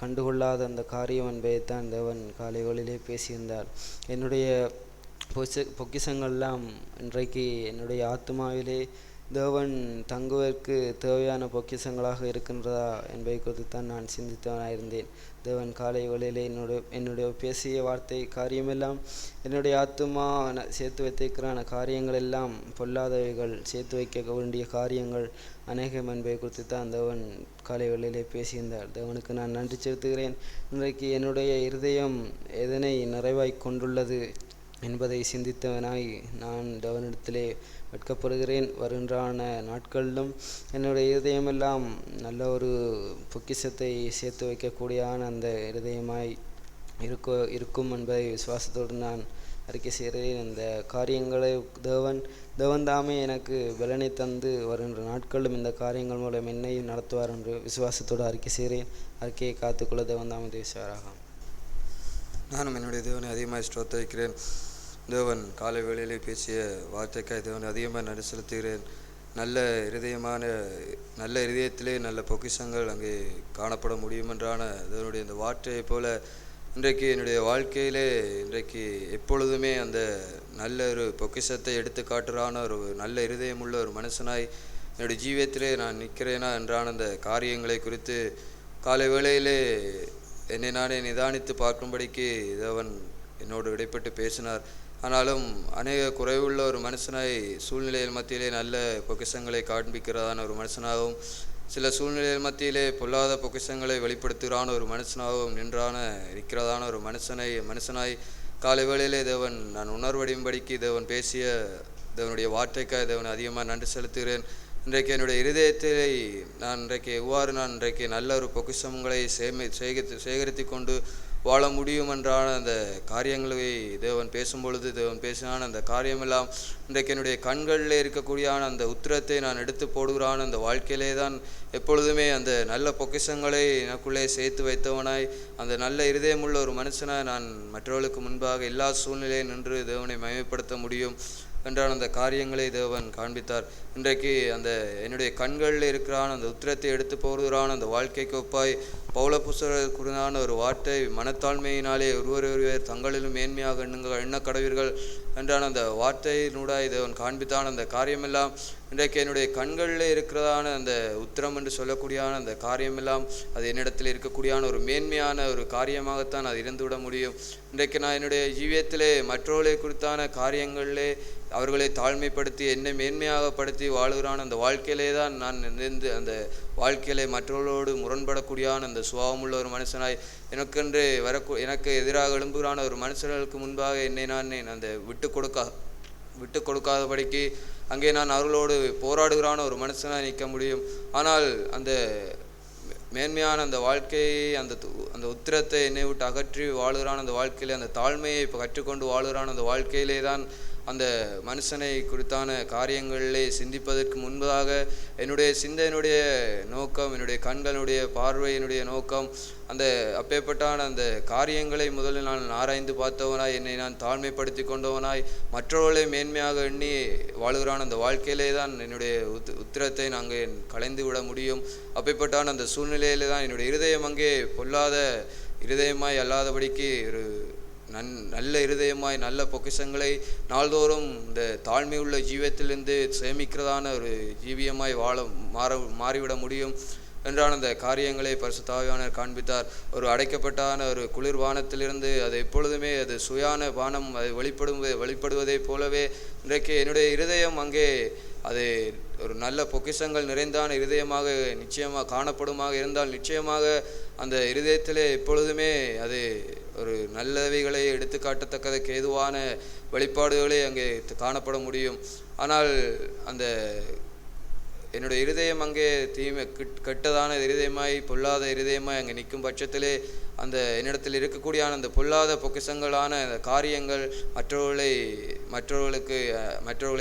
கண்டுகொள்ளாத அந்த காரியம் என்பதைத்தான் தேவன் காலைகளிலே பேசியிருந்தார். என்னுடைய பொக்கிஷங்கள்லாம் இன்றைக்கு என்னுடைய ஆத்மாவிலே தேவன் தங்குவதற்கு தேவையான பொக்கிஷங்களாக இருக்கின்றதா என்பதை குறித்து தான் நான் சிந்தித்தவனாயிருந்தேன். தேவன் காலை வேளையிலே என்னுடைய பேசிய வார்த்தை காரியமெல்லாம் என்னுடைய ஆத்மா சேர்த்து வைத்திருக்கிறான காரியங்கள் எல்லாம் பொல்லாதவைகள், சேர்த்து வைக்க வேண்டிய காரியங்கள் அநேகம் என்பதை குறித்து தான் தேவன் காலை வேளையிலே பேசியிருந்தார். தேவனுக்கு நான் நன்றி செலுத்துகிறேன். இன்றைக்கு என்னுடைய இருதயம் எதனை நிறைவாய் கொண்டுள்ளது என்பதை சிந்தித்தவனாய் நான் தேவனிடத்திலே வெட்கப்படுகிறேன். வருகின்றான நாட்களிலும் என்னுடைய இருதயமெல்லாம் நல்ல ஒரு பொக்கிஷத்தை சேர்த்து வைக்கக்கூடியான அந்த இருதயமாய் இருக்கும் என்பதை விசுவாசத்தோடு நான் அறிக்கை செய்கிறேன். இந்த காரியங்களை தேவன் தாமே எனக்கு பலனை தந்து வருகின்ற நாட்களும் இந்த காரியங்கள் மூலம் என்னையும் நடத்துவார் என்று விசுவாசத்தோடு அறிக்கை செய்கிறேன். அறிக்கையை காத்துக்கொள்ள தேவன் தாமே தேவராக. நானும் என்னுடைய தேவனை அதிகமாக ஸ்தோத்திரிக்கிறேன். தேவன் காலை வேளையிலே பேசிய வார்த்தைக்காய் தேவனை அதிகமாக நன்றி செலுத்துகிறேன். நல்ல இருதயத்திலே நல்ல பொக்கிஷங்கள் அங்கே காணப்பட முடியும் என்றான தேவனுடைய இந்த வார்த்தையை போல இன்றைக்கு என்னுடைய வாழ்க்கையிலே இன்றைக்கு எப்பொழுதுமே அந்த நல்ல ஒரு பொக்கிஷத்தை எடுத்து காட்டுறான ஒரு நல்ல இருதயமுள்ள ஒரு மனுஷனாய் என்னுடைய ஜீவியத்திலே நான் நிற்கிறேனா என்றான அந்த காரியங்களை குறித்து காலை வேளையிலே என்னை நானே நிதானித்து பார்க்கும்படிக்கு தேவன் என்னோடு இடைப்பட்டு பேசினார். ஆனாலும் அநேக குறைவுள்ள ஒரு மனுஷனாய் சூழ்நிலைகள் மத்தியிலே நல்ல பொக்கிஷங்களை காண்பிக்கிறதான ஒரு மனுஷனாகவும் சில சூழ்நிலைகள் மத்தியிலே பொல்லாத பொக்கிஷங்களை வெளிப்படுத்துகிறான ஒரு மனுஷனாகவும் இருக்கிறதான ஒரு மனுஷனாய் காலை வேளையிலே தேவன் நான் உணர்வடையும்படிக்கு தேவன் பேசிய தேவனுடைய வார்த்தைக்காய் தேவன் அதிகமாக நன்றி செலுத்துகிறேன். இன்றைக்கு என்னுடைய இருதயத்தை நான் இன்றைக்கு நல்ல ஒரு பொக்கிஷங்களை சேகரித்து கொண்டு வாழ முடியும் என்றான அந்த காரியங்களை தேவன் பேசும்பொழுது தேவன் பேசினான். அந்த காரியமெல்லாம் இன்றைக்கு என்னுடைய கண்களில் இருக்கக்கூடியான அந்த உத்திரத்தை நான் எடுத்து போடுகிறான். அந்த வாழ்க்கையிலே தான் எப்பொழுதுமே அந்த நல்ல பொக்கிஷங்களை எனக்குள்ளே சேர்த்து வைத்தவனாய் அந்த நல்ல இருதயமுள்ள ஒரு மனுஷனாய் நான் மற்றவர்களுக்கு முன்பாக எல்லா சூழ்நிலையும் நின்று தேவனை மகிமைப்படுத்த முடியும் என்றான் அந்த காரியங்களை தேவன் காண்பித்தார். இன்றைக்கு அந்த என்னுடைய கண்களில் இருக்கிறான் அந்த உத்திரத்தை எடுத்து போடுகிறான். அந்த வாழ்க்கைக்கு ஒப்பாய் பவுலப்போஸ்தலருக்குரிய ஒரு வார்த்தை, மனத்தாழ்மையினாலே ஒருவர் தங்களிலும் மேன்மையாக எண்ண கடவீர்கள் என்றான் அந்த வார்த்தையினூடாய் தேவன் காண்பித்தான். அந்த காரியமெல்லாம் இன்றைக்கு என்னுடைய கண்களில் இருக்கிறதான அந்த உத்திரம் என்று சொல்லக்கூடியான அந்த காரியமெல்லாம் அது என்னிடத்தில் இருக்கக்கூடியான ஒரு மேன்மையான ஒரு காரியமாகத்தான் அது இருந்துவிட முடியும். இன்றைக்கு நான் என்னுடைய ஜீவியத்திலே மற்றவர்களை குறித்தான காரியங்களிலே அவர்களை தாழ்மைப்படுத்தி என்னை மேன்மையாகப்படுத்தி வாழுகிறான். அந்த வாழ்க்கையிலே தான் நான் இருந்து அந்த வாழ்க்கையிலே மற்றவர்களோடு முரண்படக்கூடியான அந்த சுபாவமுள்ள ஒரு மனுஷனாய் எனக்கு எதிராக எழும்புகிறான ஒரு மனுஷர்களுக்கு முன்பாக என்னை நான் அந்த விட்டு கொடுக்காதபடிக்கு அங்கே நான் அவர்களோடு போராடுகிறான ஒரு மனுஷனாக நிற்க முடியும். ஆனால் அந்த மேன்மையான அந்த வாழ்க்கையை அந்த உத்திரத்தை என்னை விட்டு அகற்றி வாழுகிறான். அந்த வாழ்க்கையிலே அந்த தாழ்மையை இப்போ கற்றுக்கொண்டு வாழுகிறான். அந்த வாழ்க்கையிலே தான் அந்த மனுஷனை குறித்தான காரியங்களிலே சிந்திப்பதற்கு முன்பதாக என்னுடைய சிந்தையினுடைய நோக்கம், என்னுடைய கண்களுடைய பார்வை, என்னுடைய நோக்கம் அந்த அப்பேற்பட்டான அந்த காரியங்களை முதலில் நான் ஆராய்ந்து பார்த்தவனாய் என்னை நான் தாழ்மைப்படுத்தி கொண்டவனாய் மற்றவர்களை மேன்மையாக எண்ணி வாழுகிறான். அந்த வாழ்க்கையிலே தான் என்னுடைய உத்திரத்தை நாங்கள் கலைந்து விட முடியும். அப்பேற்பட்டான அந்த சூழ்நிலையிலே தான் என்னுடைய இருதயம் அங்கே பொல்லாத இருதயமாய் அல்லாதபடிக்கு ஒரு நல்ல இருதயமாய் நல்ல பொக்கிஷங்களை நாள்தோறும் இந்த தாழ்மையுள்ள ஜீவியத்திலிருந்து சேமிக்கிறதான ஒரு ஜீவியமாய் மாறிவிட முடியும் என்றான அந்த காரியங்களை பரிசுத்த ஆவியானவர் காண்பித்தார். ஒரு அடைக்கப்பட்டான ஒரு குளிர்வானத்திலிருந்து அது எப்பொழுதுமே அது சுயான பானம் அது வெளிப்படுவதை போலவே இன்றைக்கு என்னுடைய இருதயம் அங்கே அது ஒரு நல்ல பொக்கிஷங்கள் நிறைந்தான இருதயமாக நிச்சயமாக காணப்படுமாக இருந்தால் நிச்சயமாக அந்த இருதயத்திலே எப்பொழுதுமே அது ஒரு நல்லவைகளை எடுத்து காட்டத்தக்கதற்கு ஏதுவான வெளிப்பாடுகளே அங்கே காணப்பட முடியும். ஆனால் அந்த என்னுடைய இருதயம் அங்கே கெட்டதான இருதயமாய் பொல்லாத இருதயமாய் அங்கே நிற்கும் பட்சத்திலே அந்த என்னிடத்தில் இருக்கக்கூடிய அந்த பொல்லாத பொக்கிஷங்களான காரியங்கள் மற்றவர்களை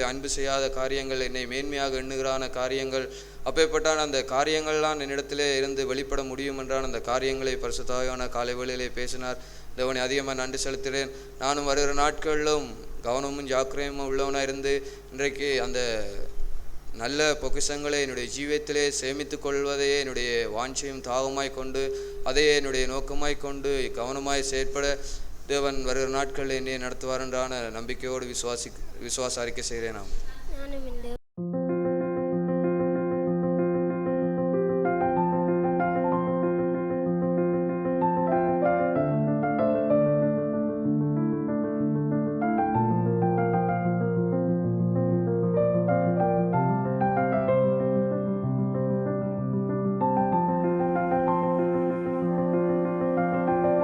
அன்பு செய்யாத காரியங்கள், என்னை மேன்மையாக எண்ணுகிறான காரியங்கள், அப்பேற்பட்டான அந்த காரியங்கள்லாம் என்னிடத்திலே இருந்து வெளிப்பட முடியும் என்றான் அந்த காரியங்களை பரிசுத்த ஆவியானவர் காலை வேளையிலே பேசினார். தேவனை அதிகமாக நன்றி செலுத்துகிறேன். நானும் வருகிற நாட்களிலும் கவனமும் ஜாக்கிரதையும் உள்ளவனாக இருந்து இன்றைக்கு அந்த நல்ல பொக்கிஷங்களை என்னுடைய ஜீவியத்திலே சேமித்து கொள்வதையே என்னுடைய வாஞ்சையும் தாகமாய் கொண்டு அதையே என்னுடைய நோக்கமாய் கொண்டு கவனமாய் செயற்பட தேவன் வருகிற நாட்களில் என்னை நடத்துவார் என்றான நம்பிக்கையோடு விசுவாச அறிக்கை செய்கிறேன்.